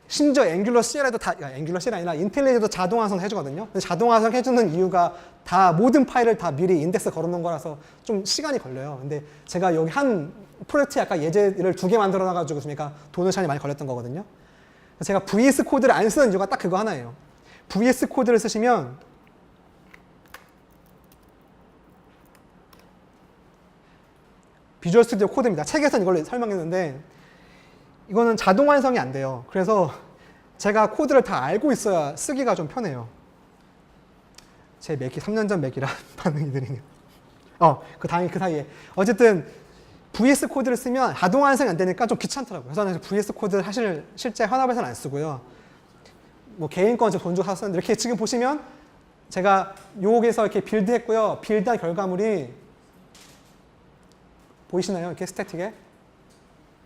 심지어 앵귤러 CLI도 다, 앵귤러 CLI 아니라 인텔리제이도 자동 완성 해주거든요. 근데 자동 완성 해주는 이유가 다 모든 파일을 다 미리 인덱스 걸어놓은 거라서 좀 시간이 걸려요. 근데 제가 여기 한 프로젝트에 아까 예제를 2개 만들어 놔가지고 그러니까 돈을 시간이 많이 걸렸던 거거든요. 제가 VS 코드를 안 쓰는 이유가 딱 그거 하나예요. VS 코드를 쓰시면 비주얼 스튜디오 코드입니다. 책에서는 이걸 설명했는데 이거는 자동 완성이 안 돼요. 그래서 제가 코드를 다 알고 있어야 쓰기가 좀 편해요. 제 맥이 3년 전 맥이라 반응이 느리네요. 그 사이에. 어쨌든 VS 코드를 쓰면 자동 완성이 안 되니까 좀 귀찮더라고요. 그래서 저는 VS 코드를 사실 실제 현업에서는 안 쓰고요. 뭐 개인 건 돈 주고 샀었는데 이렇게 지금 보시면 제가 요기에서 이렇게 빌드했고요. 빌드한 결과물이 보이시나요? 이렇게 스태틱에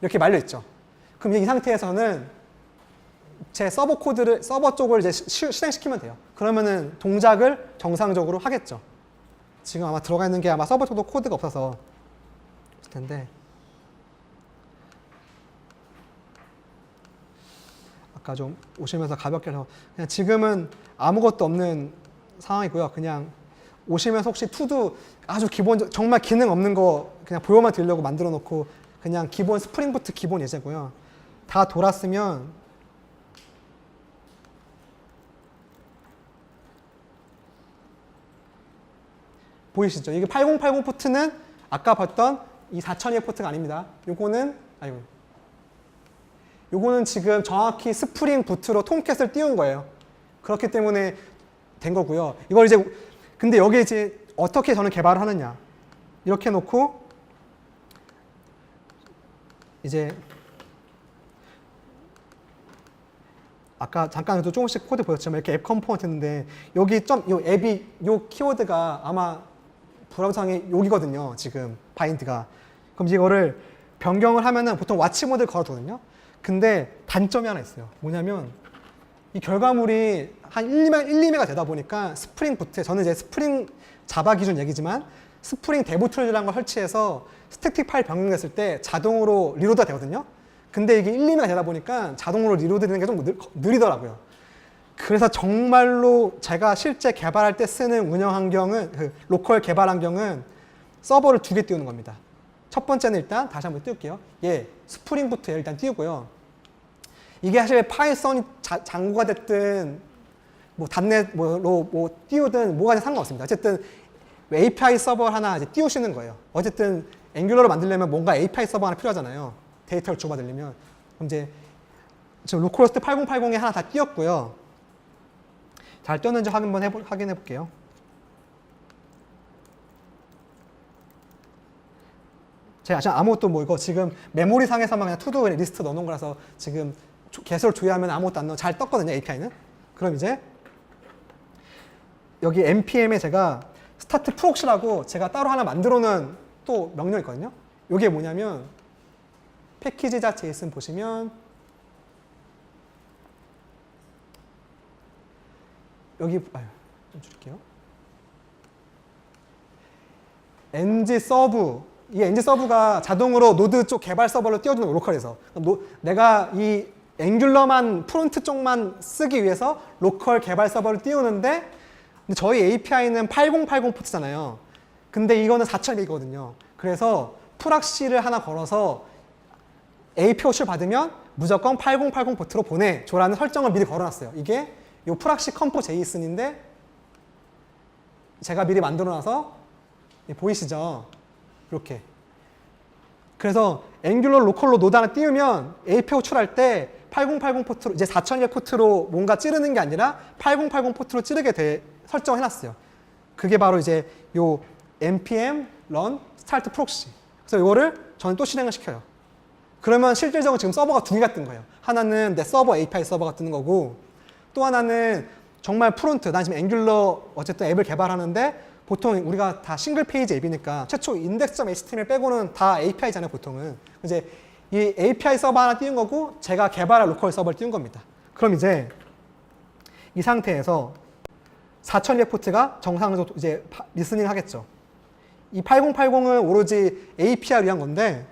이렇게 말려 있죠. 그럼 이 상태에서는 제 서버 코드를 서버 쪽을 이제 실행시키면 돼요. 그러면은 동작을 정상적으로 하겠죠. 지금 아마 들어가 있는 게 아마 서버 쪽도 코드가 없어서 있을 텐데 아까 좀 오시면서 가볍게 해서 그냥 지금은 아무것도 없는 상황이고요. 그냥 오시면서 혹시 투두 아주 기본적 정말 기능 없는 거 그냥 보여만 드리려고 만들어 놓고 그냥 기본 스프링부트 기본 예제고요. 다 돌았으면 보이시죠? 이게 8080 포트는 아까 봤던 이 4002 포트가 아닙니다. 요거는 지금 정확히 스프링 부트로 톰캣을 띄운 거예요. 그렇기 때문에 된 거고요. 이걸 이제 근데 여기에 이제 어떻게 저는 개발을 하느냐. 이렇게 놓고 이제 아까 잠깐 또 조금씩 코드 보였지만 이렇게 앱 컴포넌트인데 여기 요 앱이 요 키워드가 아마 브라우저상에 여기거든요. 지금 바인드가. 그럼 이거를 변경을 하면은 보통 와치 모드를 걸어두거든요. 근데 단점이 하나 있어요. 뭐냐면 이 결과물이 한 1, 2매가 되다 보니까 스프링 부트에 저는 이제 스프링 자바 기준 얘기지만 스프링 데브 툴이라는 걸 설치해서 스태틱 파일 변경했을 때 자동으로 리로드가 되거든요. 근데 이게 1, 2매가 되다 보니까 자동으로 리로드 되는 게 좀 느리더라고요. 그래서 정말로 제가 실제 개발할 때 쓰는 운영 환경은 그 로컬 개발 환경은 서버를 2개 띄우는 겁니다. 첫 번째는 일단 다시 한번 띄울게요. 스프링 부트에 일단 띄우고요. 이게 사실 파이썬 장고가 됐든 뭐 닷넷로 뭐 띄우든 뭐가 상관없습니다. 어쨌든 API 서버 하나 이제 띄우시는 거예요. 어쨌든 앵귤러를 만들려면 뭔가 API 서버 하나 필요하잖아요. 데이터를 주고받으려면. 그럼 이제 지금 로컬호스트 8080에 하나 다 띄웠고요. 잘 떴는지 한번 확인해 볼게요. 제가 아무것도 뭐 이거 지금 메모리 상에서만 그냥 투두 리스트 넣어놓은 거라서 지금 개수를 조회하면 아무것도 안 넣어 잘 떴거든요. API는. 그럼 이제 여기 npm에 제가 스타트 프록시라고 제가 따로 하나 만들어 놓은 또 명령이 있거든요. 이게 뭐냐면 패키지.json 보시면 여기 좀 줄일게요. ng-serve 이 ng-serve가 자동으로 노드 쪽 개발 서버로 띄워주는 로컬에서 내가 이 앵귤러만 프론트 쪽만 쓰기 위해서 로컬 개발 서버를 띄우는데 근데 저희 API는 8080 포트잖아요. 근데 이거는 4000이거든요. 그래서 프락시를 하나 걸어서 API 호출 받으면 무조건 8080 포트로 보내줘라는 설정을 미리 걸어놨어요. 이게 이 프락시 컴포 제이슨인데 제가 미리 만들어놔서 보이시죠? 이렇게. 그래서 앵귤러 로컬로 노드 하나 띄우면 API 호출할 때 8080 포트로 이제 4000개 포트로 뭔가 찌르는 게 아니라 8080 포트로 찌르게 설정을 해놨어요. 그게 바로 이제 요 npm run start proxy. 그래서 이거를 저는 또 실행을 시켜요. 그러면 실질적으로 지금 서버가 2개가 뜬 거예요. 하나는 내 서버 API 서버가 뜨는 거고 또 하나는 정말 프론트. 난 지금 앵귤러 어쨌든 앱을 개발하는데 보통 우리가 다 싱글 페이지 앱이니까 최초 index.html 빼고는 다 API잖아요, 보통은. 이제 이 API 서버 하나 띄운 거고 제가 개발할 로컬 서버를 띄운 겁니다. 그럼 이제 이 상태에서 4200포트가 정상적으로 이제 리스닝 하겠죠. 이 8080은 오로지 API를 위한 건데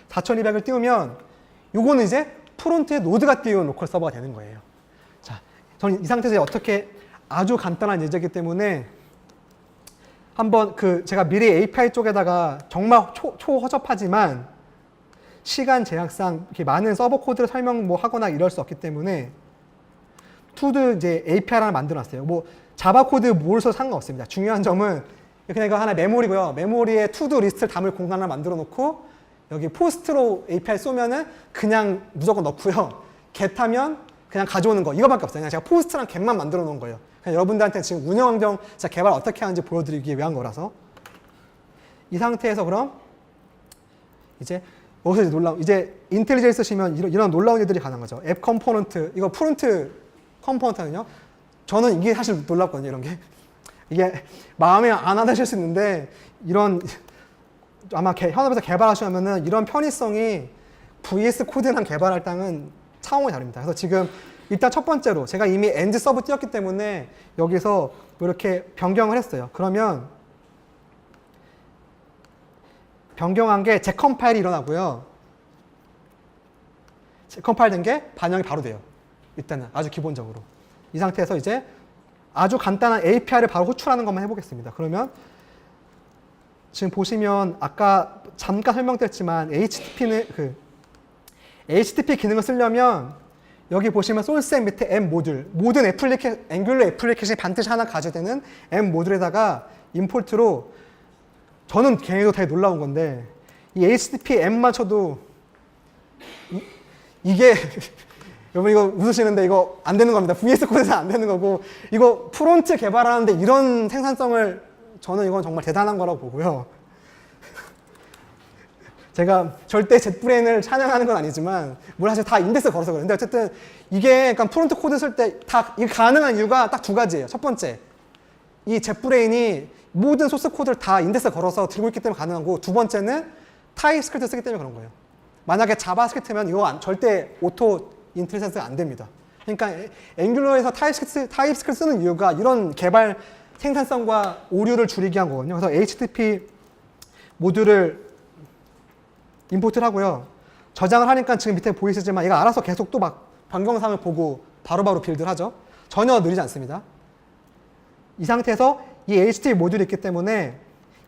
4200을 띄우면 요거는 이제 프론트에 노드가 띄운 로컬 서버가 되는 거예요. 자, 저는 이 상태에서 어떻게 아주 간단한 예제이기 때문에 한번 제가 미리 API 쪽에다가 정말 초허접하지만 시간 제약상 이렇게 많은 서버 코드를 설명 하거나 이럴 수 없기 때문에 투드 이제 API를 하나 만들어 놨어요. 자바 코드 뭘 써도 상관없습니다. 중요한 점은 그냥 이거 하나 메모리고요. 메모리에 투두 리스트를 담을 공간을 만들어 놓고 여기 포스트로 API 쏘면은 그냥 무조건 넣고요. get하면 그냥 가져오는 거 이거밖에 없어요. 그냥 제가 포스트랑 get만 만들어 놓은 거예요. 그냥 여러분들한테 지금 운영 환경 진짜 개발 어떻게 하는지 보여드리기 위한 거라서 이 상태에서 그럼 이제 여기서 이제 인텔리제이 쓰시면 이런 놀라운 일들이 가능한 거죠. 앱 컴포넌트 이거 프론트 컴포넌트는요. 저는 이게 사실 놀랍거든요. 이런 게 이게 마음에 안 와닿으실 수 있는데 이런 아마 현업에서 개발하시면은 이런 편의성이 VS 코드랑 개발할 땅은 차원이 다릅니다. 그래서 지금 일단 첫 번째로 제가 이미 엔드 서브 띄웠기 때문에 여기서 이렇게 변경을 했어요. 그러면 변경한 게 재컴파일이 일어나고요. 재컴파일 된 게 반영이 바로 돼요. 일단은 아주 기본적으로. 이 상태에서 이제 아주 간단한 API를 바로 호출하는 것만 해보겠습니다. 그러면 지금 보시면 아까 잠깐 설명드렸지만 HTTP 기능을 쓰려면 여기 보시면 소스 앱 밑에 앱 모듈 모든 앵귤러 애플리케이션이 반드시 하나 가져야 되는 앱 모듈에다가 임포트로 저는 개인적으로 되게 놀라운 건데 이 HTTP 앱만 쳐도 이게 여러분 이거 웃으시는데 이거 안 되는 겁니다. VS 코드에서 안 되는 거고 이거 프론트 개발하는데 이런 생산성을 저는 이건 정말 대단한 거라고 보고요. 제가 절대 젯브레인을 찬양하는 건 아니지만 물론 사실 다 인덱스 걸어서 그런데 어쨌든 이게 약간 프론트 코드 쓸 때 다 이게 가능한 이유가 딱 두 가지예요. 첫 번째, 이 젯브레인이 모든 소스 코드를 다 인덱스 걸어서 들고 있기 때문에 가능한 거고 두 번째는 타입스크립트 쓰기 때문에 그런 거예요. 만약에 자바스크립트면 이거 절대 오토 인텔리전스가 안 됩니다. 그러니까 앵귤러에서 타입스크립트 쓰는 이유가 이런 개발 생산성과 오류를 줄이기 위한 거거든요. 그래서 HTTP 모듈을 임포트를 하고요. 저장을 하니까 지금 밑에 보이시지만 얘가 알아서 계속 또 막 변경사항을 보고 바로바로 빌드를 하죠. 전혀 느리지 않습니다. 이 상태에서 이 HTTP 모듈이 있기 때문에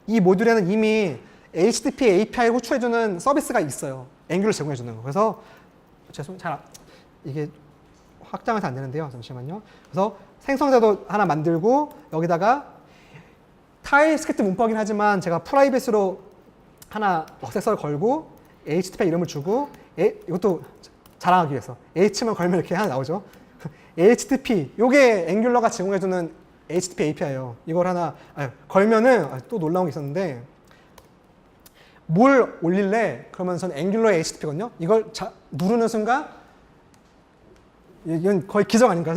이 모듈에는 이미 HTTP API를 호출해주는 서비스가 있어요. 앵귤을 제공해주는 거. 그래서 이게 확장해서 안 되는데요. 잠시만요. 그래서 생성자도 하나 만들고 여기다가 타입스크립트 문법이긴 하지만 제가 프라이빗으로 하나 억세서를 걸고 HTTP 이름을 주고 이것도 자랑하기 위해서 H만 걸면 이렇게 하나 나오죠. HTTP 요게 앵귤러가 제공해주는 HTTP API예요. 이걸 하나 걸면은 또 놀라운 게 있었는데 뭘 올릴래? 그러면 전 앵귤러의 HTTP거든요. 이걸 누르는 순간 이건 거의 기적 아닌가요?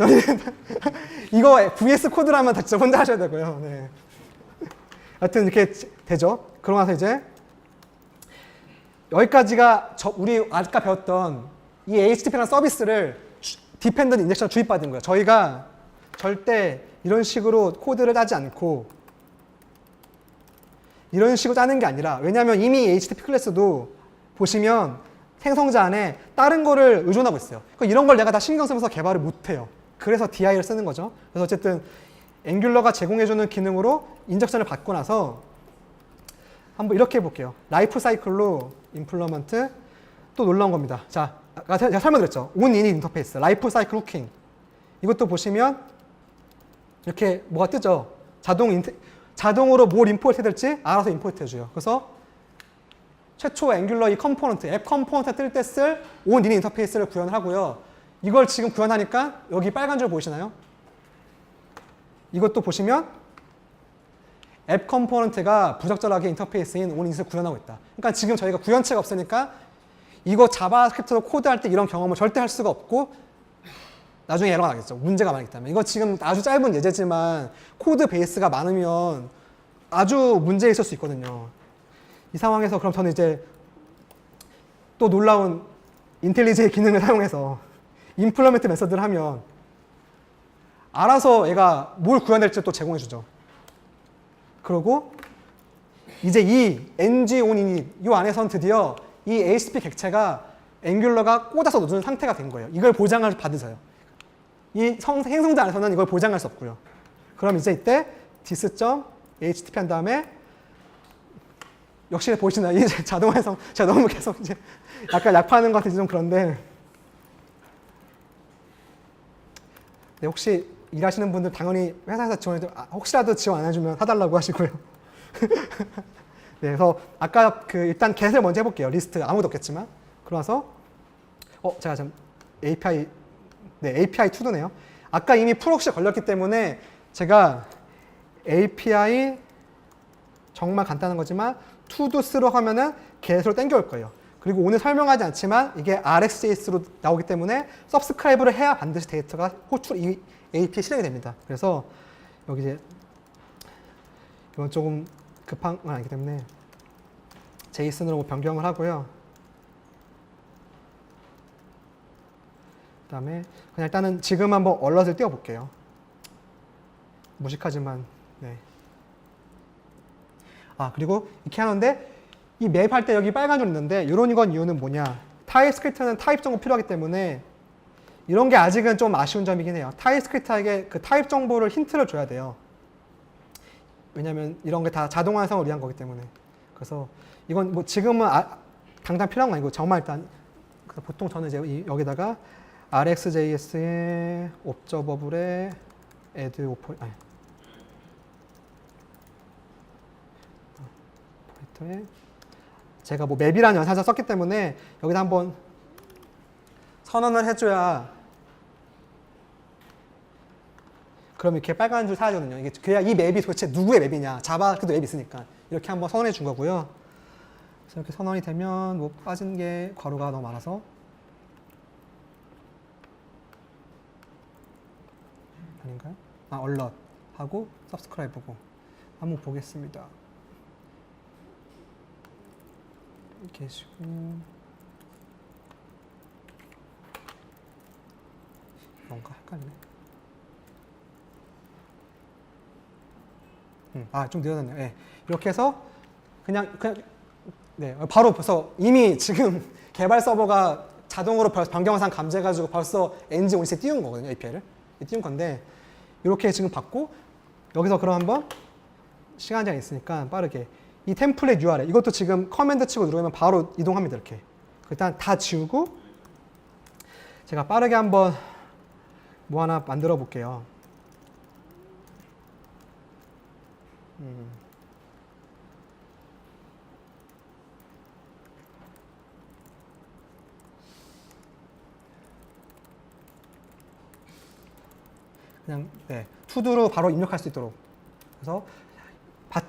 이거 VS 코드라면 다 진짜 혼자 하셔야 되고요. 네. 하여튼 이렇게 되죠. 그러고 나서 이제 여기까지가 우리 아까 배웠던 이 HTTP라는 서비스를 디펜던트 인젝션 주입받은 거예요. 저희가 절대 이런 식으로 코드를 짜지 않고 이런 식으로 짜는 게 아니라 왜냐하면 이미 HTTP 클래스도 보시면 생성자 안에 다른 거를 의존하고 있어요. 이런 걸 내가 다 신경 쓰면서 개발을 못해요. 그래서 DI를 쓰는 거죠. 그래서 어쨌든 앵귤러가 제공해주는 기능으로 인젝션을 받고 나서 한번 이렇게 해볼게요. 라이프 사이클로 임플리먼트 또 놀라운 겁니다. 자, 제가 설명드렸죠. 온 이닛 인터페이스, 라이프 사이클 후킹. 이것도 보시면 이렇게 뭐가 뜨죠. 자동으로 뭘 임포트 해야 될지 알아서 임포트 해줘요. 그래서 최초 앵귤러 이 컴포넌트, 앱 컴포넌트 뜰 때 쓸 온 이닛 인터페이스를 구현을 하고요. 이걸 지금 구현하니까 여기 빨간 줄 보이시나요? 이것도 보시면 앱 컴포넌트가 부적절하게 인터페이스인 온 이닛을 구현하고 있다. 그러니까 지금 저희가 구현체가 없으니까 이거 자바스크립트로 코드할 때 이런 경험을 절대 할 수가 없고 나중에 에러가 나겠죠. 문제가 많기 때문에. 이거 지금 아주 짧은 예제지만 코드 베이스가 많으면 아주 문제 있을 수 있거든요. 이 상황에서 그럼 저는 이제 또 놀라운 인텔리제이 기능을 사용해서 임플리먼트 메서드를 하면 알아서 얘가 뭘 구현될지 또 제공해주죠. 그리고 이제 이 ng-on-init 이 안에선 드디어 이 ASP 객체가 앵귤러가 꽂아서 놓는 상태가 된 거예요. 이걸 보장을 받으세요. 이 행성자 안에서는 이걸 보장할 수 없고요. 그럼 이제 이때 dis.http 한 다음에 역시 보시나요? 이 자동화 해석 제가 너무 계속 이제 약간 약파하는 것 같아서 좀 그런데 네, 혹시 일하시는 분들 당연히 회사에서 지원해도 혹시라도 지원 안 해주면 사달라고 하시고요. 네, 그래서 아까 그 일단 get을 먼저 해볼게요. 리스트 아무도 없겠지만 그러면서 제가 지금 API API 투도네요. 아까 이미 프록시 걸렸기 때문에 제가 API 정말 간단한 거지만 to-do through 하면은 get으로 땡겨올 거예요. 그리고 오늘 설명하지 않지만 이게 RxJS로 나오기 때문에 subscribe를 해야 반드시 데이터가 이 API에 실행이 됩니다. 그래서 여기 이제 이건 조금 급한 건 아니기 때문에 JSON으로 변경을 하고요. 그 다음에 그냥 일단은 지금 한번 얼럿을 띄워볼게요. 무식하지만 네. 그리고 이렇게 하는데 이 맵 할 때 여기 빨간 줄 있는데 이런 이유는 뭐냐? 타입스크립트는 타입 정보 필요하기 때문에 이런 게 아직은 좀 아쉬운 점이긴 해요. 타입스크립트에게 그 타입 정보를 힌트를 줘야 돼요. 왜냐면 이런 게 다 자동 완성을 위한 거기 때문에. 그래서 이건 뭐 지금은 당장 필요한 건 아니고 정말 일단 그래서 보통 저는 이제 여기다가 RxJS의 observable에 add 오퍼레이터에 제가 뭐 맵이라는 연산자 썼기 때문에 여기다 한번 선언을 해줘야 그럼 이렇게 빨간 줄 사라지거든요. 이게 그래야 이 맵이 도대체 누구의 맵이냐. 자바스크립트 맵이 있으니까 이렇게 한번 선언해 준 거고요. 그래서 이렇게 선언이 되면 뭐 빠진 게 괄호가 너무 많아서 아닌가요? 얼럿 하고 subscribe고 한번 보겠습니다. 이렇게 해주고 뭔가 헷갈리네. 좀 늦어졌네요. 네. 이렇게 해서 그냥 네, 바로 벌써 이미 지금 개발 서버가 자동으로 변경상 감지해가지고 벌써 ng-onit에 띄운 거거든요. API를 띄운 건데 이렇게 지금 받고 여기서 그럼 한번 시간 제한이 있으니까 빠르게 이 템플릿 URL 이것도 지금 커맨드 치고 누르면 바로 이동합니다. 이렇게 일단 다 지우고 제가 빠르게 한번 뭐 하나 만들어 볼게요. 그냥 투두로 바로 입력할 수 있도록. 그래서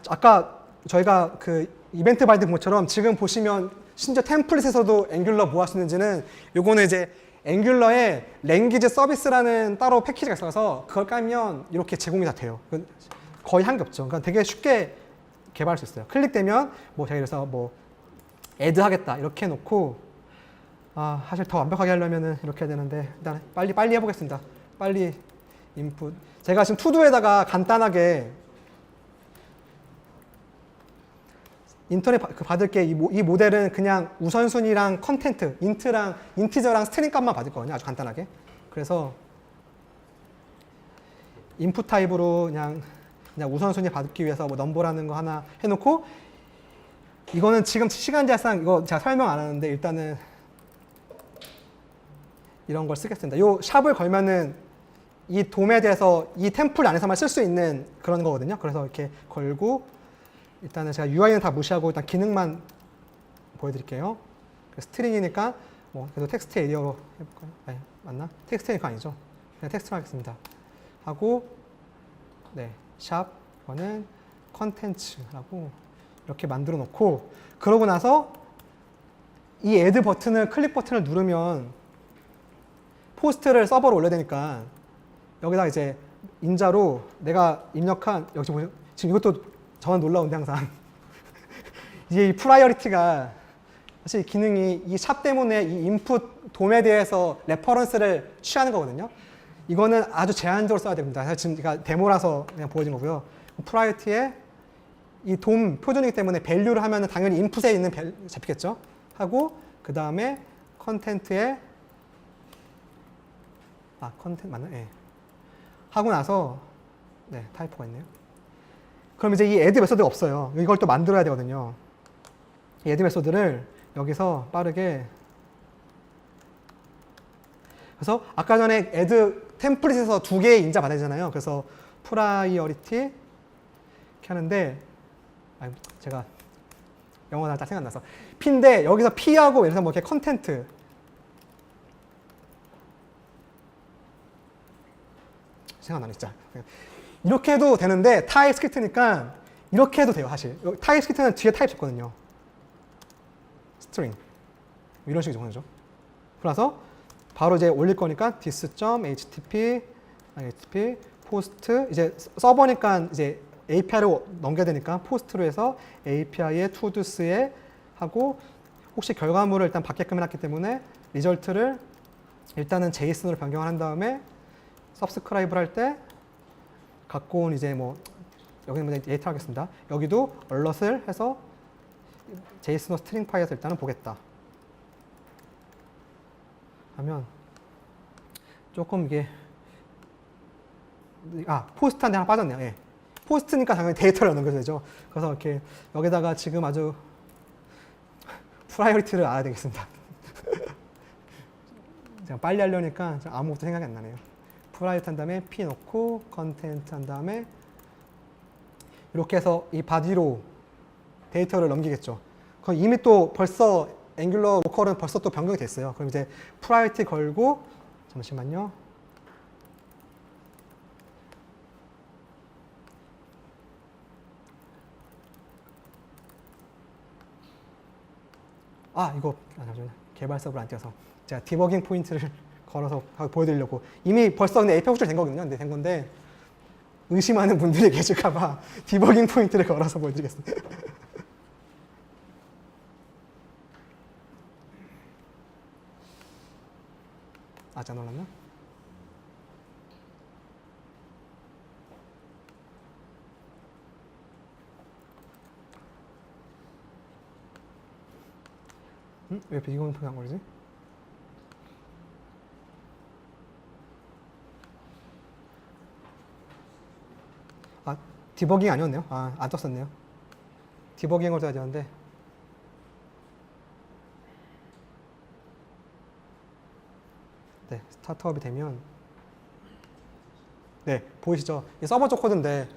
아까 저희가 그 이벤트 바이드 본 것처럼 지금 보시면 심지어 템플릿에서도 앵귤러 뭐 할 수 있는지는 요거는 이제 앵귤러의 랭귀지 서비스라는 따로 패키지가 있어서 그걸 깔면 이렇게 제공이 다 돼요. 거의 한 게 없죠. 그러니까 되게 쉽게 개발할 수 있어요. 클릭되면 뭐 제가 그래서 뭐 애드 하겠다 이렇게 해놓고 사실 더 완벽하게 하려면은 이렇게 해야 되는데 일단 빨리 해보겠습니다. 빨리 인풋. 제가 지금 투두에다가 간단하게 인터넷 받을 게 이 모델은 그냥 우선순위랑 컨텐트, 인티저랑 스트링 값만 받을 거거든요. 아주 간단하게. 그래서 인풋 타입으로 그냥 우선순위 받기 위해서 뭐 넘버라는 거 하나 해놓고 이거는 지금 시간 제한상 이거 제가 설명 안 하는데 일단은 이런 걸 쓰겠습니다. 요 샵을 걸면은 이 돔에 대해서 이 템플 안에서만 쓸 수 있는 그런 거거든요. 그래서 이렇게 걸고 일단은 제가 UI는 다 무시하고 일단 기능만 보여드릴게요. 스트링이니까 뭐 그래도 텍스트 에리어로 해볼까요? 아니, 맞나? 텍스트 에리어가 아니죠. 그냥 텍스트로 하겠습니다. 하고 샵 이거는 컨텐츠라고 이렇게 만들어 놓고 그러고 나서 이 애드 버튼을 클릭 버튼을 누르면 포스트를 서버로 올려야 되니까 여기다 이제 인자로 내가 입력한 여기 보시면 지금 이것도 저는 놀라운데 항상 이게 이 프라이어리티가 사실 기능이 이 샵 때문에 이 인풋 돔에 대해서 레퍼런스를 취하는 거거든요. 이거는 아주 제한적으로 써야 됩니다. 사실 지금 제가 데모라서 그냥 보여준 거고요. 프라이어티에 이 돔 표준이기 때문에 밸류를 하면 당연히 인풋에 있는 잡히겠죠. 하고 그 다음에 컨텐트에 컨텐트 맞나? 예. 하고 나서 네, 타이포가 있네요. 그럼 이제 이 add 메소드가 없어요. 이걸 또 만들어야 되거든요. 이 add 메소드를 여기서 빠르게 그래서 아까 전에 add 템플릿에서 두 개의 인자 받아야잖아요. 그래서 프라이어리티 이렇게 하는데 제가 영어가 딱 생각나서 P인데 여기서 P하고 예를 들어서 뭐 이렇게 컨텐트 생각나네 진짜. 이렇게 해도 되는데 타입스크립트니까 이렇게 해도 돼요 사실. 타입스크립트는 뒤에 타입 있거든요. 스트링 이런 식으로 정해져. 그래서 바로 이제 올릴 거니까 this.htp post 이제 서버니까 이제 API로 넘겨야 되니까 포스트로 해서 API의 toDo스에 하고 혹시 결과물을 일단 받게끔 해놨기 때문에 리절트를 일단은 JSON으로 변경을 한 다음에 subscribe를 할 때 갖고 온 이제 뭐 여기는 뭐 데이터 하겠습니다. 여기도 alert을 해서 JSON 스트링 파일에서 일단은 보겠다. 하면 조금 이게 포스트한테 하나 빠졌네요. 예. 포스트니까 당연히 데이터를 넣는 되죠. 그래서 이렇게 여기다가 지금 아주 프라이어리티를 알아야 되겠습니다. 제가 빨리 하려니까 아무것도 생각이 안 나네요. 프라이어리티 한 다음에 P 넣고 컨텐트 한 다음에 이렇게 해서 이 바디로 데이터를 넘기겠죠. 그럼 이미 또 벌써 앵귤러 로컬은 벌써 또 변경이 됐어요. 그럼 이제 프라이어리티 걸고 잠시만요. 이거 잠시만요. 개발 서버를 안 띄워서 제가 디버깅 포인트를 걸어서 보여드리려고 이미 벌써 근데 API 호출 된 거거든요. 근데 된 건데 의심하는 분들이 계실까봐 디버깅 포인트를 걸어서 보여드리겠습니다. 잘 놀랐나? 왜 비공은 표현 안 걸리지? 디버깅 아니었네요. 안 떴었네요. 디버깅을 써야 되는데. 네, 스타트업이 되면 네, 보이시죠? 이 서버 쪽 코드인데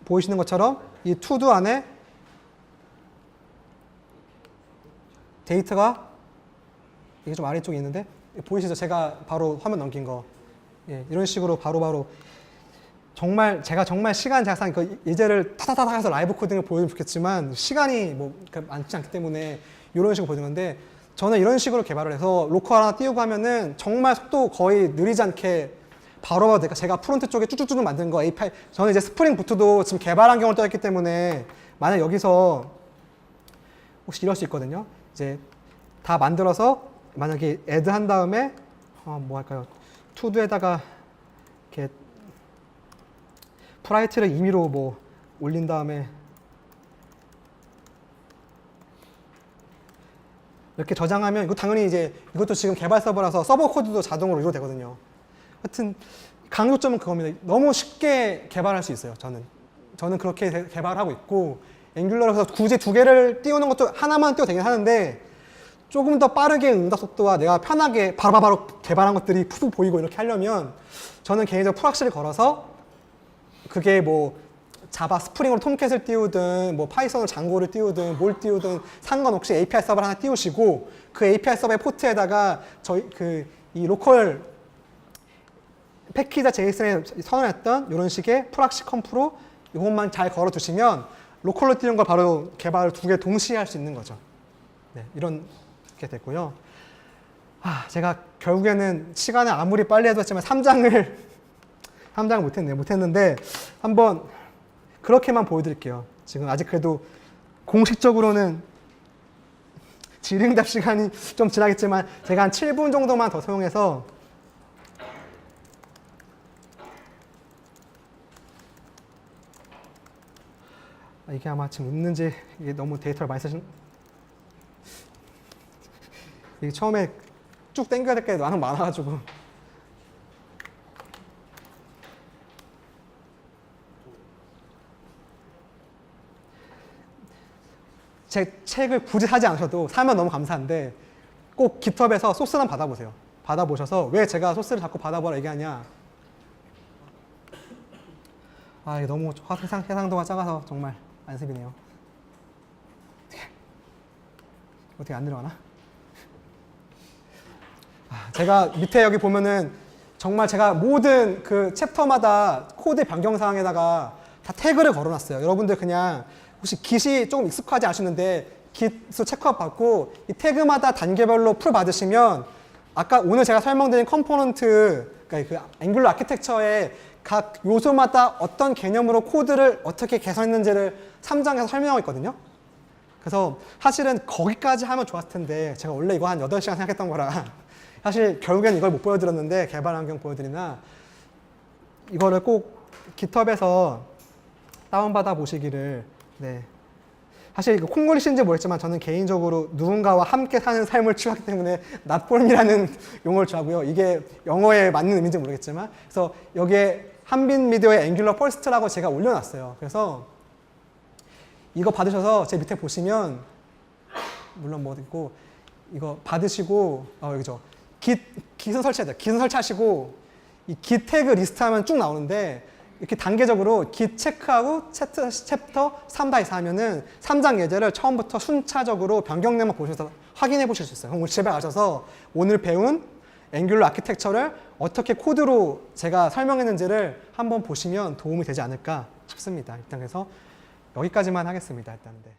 보이시는 것처럼 이 투두 안에 데이터가 이게 좀 아래쪽에 있는데 보이시죠? 제가 바로 화면 넘긴 거. 예, 이런 식으로 바로바로 정말 제가 정말 시간 제약상 그 예제를 타다다다 해서 라이브 코딩을 보여주면 좋겠지만 시간이 뭐 많지 않기 때문에 이런 식으로 보여주는 건데 저는 이런 식으로 개발을 해서 로컬 하나 띄우고 하면은 정말 속도 거의 느리지 않게 바로바로 되니까 제가 프론트 쪽에 쭉쭉쭉 만든 거 API 저는 이제 스프링 부트도 지금 개발 환경을 떠있기 때문에 만약 여기서 혹시 이럴 수 있거든요. 이제 다 만들어서 만약에 add 한 다음에 뭐 할까요? 투두에다가 이렇게 프라이어티를 임의로 뭐 올린 다음에 이렇게 저장하면 이거 당연히 이제 이것도 지금 개발 서버라서 서버 코드도 자동으로 이루어되거든요. 하여튼 강조점은 그겁니다. 너무 쉽게 개발할 수 있어요. 저는 그렇게 개발하고 있고 앵귤러에서 굳이 두 개를 띄우는 것도 하나만 띄워도 되긴 하는데 조금 더 빠르게 응답 속도와 내가 편하게 바로바로 개발한 것들이 푸푸 보이고 이렇게 하려면 저는 개인적으로 프락시를 걸어서 그게 뭐 자바 스프링으로 톰캣을 띄우든 뭐 파이썬으로 장고를 띄우든 뭘 띄우든 상관없이 API 서버를 하나 띄우시고 그 API 서버의 포트에다가 저희 이 로컬 패키지 JSON에 선언했던 이런 식의 프락시 컴프로 이것만 잘 걸어 두시면 로컬로 띄운 걸 바로 개발을 두 개 동시에 할 수 있는 거죠. 네, 이렇게 됐고요. 제가 결국에는 시간을 아무리 빨리 해도 했지만 3장을 못했는데 한번 그렇게만 보여드릴게요. 지금 아직 그래도 공식적으로는 질의응답 시간이 좀 지나겠지만 제가 한 7분 정도만 더 사용해서 이게 아마 지금 웃는지 이게 너무 데이터를 많이 쓰신 이게 처음에 쭉 당겨야 될 게 많아가지고 제 책을 굳이 사지 않으셔도 사면 너무 감사한데 꼭 깃허브에서 소스는 받아보세요. 받아보셔서 왜 제가 소스를 자꾸 받아보라 얘기하냐. 아, 이게 너무 해상도가 작아서 정말 안습이네요. 어떻게 안 들어가나? 제가 밑에 여기 보면은 정말 제가 모든 그 챕터마다 코드 변경사항에다가 다 태그를 걸어놨어요. 여러분들 그냥 혹시 깃이 조금 익숙하지 않으시는데 깃수 체크업 받고 이 태그마다 단계별로 풀 받으시면 아까 오늘 제가 설명드린 컴포넌트, 그러니까 그 앵귤러 아키텍처의 각 요소마다 어떤 개념으로 코드를 어떻게 개선했는지를 3장에서 설명하고 있거든요. 그래서 사실은 거기까지 하면 좋았을 텐데 제가 원래 이거 한 8시간 생각했던 거라 사실 결국엔 이걸 못 보여드렸는데 개발 환경 보여드리나 이거를 꼭 깃허브에서 다운받아 보시기를. 네. 사실 이거 콩글리시인지 모르겠지만 저는 개인적으로 누군가와 함께 사는 삶을 추구하기 때문에 낫볼이라는 용어를 좋아하고요. 이게 영어에 맞는 의미인지 모르겠지만 그래서 여기에 한빈 미디어의 앵귤러 퍼스트라고 제가 올려놨어요. 그래서 이거 받으셔서 제 밑에 보시면 물론 뭐 있고 이거 받으시고 여기죠. 깃은 설치해야 돼요. 깃은 설치하시고 이 깃 태그 리스트 하면 쭉 나오는데 이렇게 단계적으로 깃 체크하고 챕터 3-4 하면은 3장 예제를 처음부터 순차적으로 변경내만 보셔서 확인해 보실 수 있어요. 그럼 집에 가셔서 오늘 배운 앵귤러 아키텍처를 어떻게 코드로 제가 설명했는지를 한번 보시면 도움이 되지 않을까 싶습니다. 일단 그래서 여기까지만 하겠습니다. 일단. 네.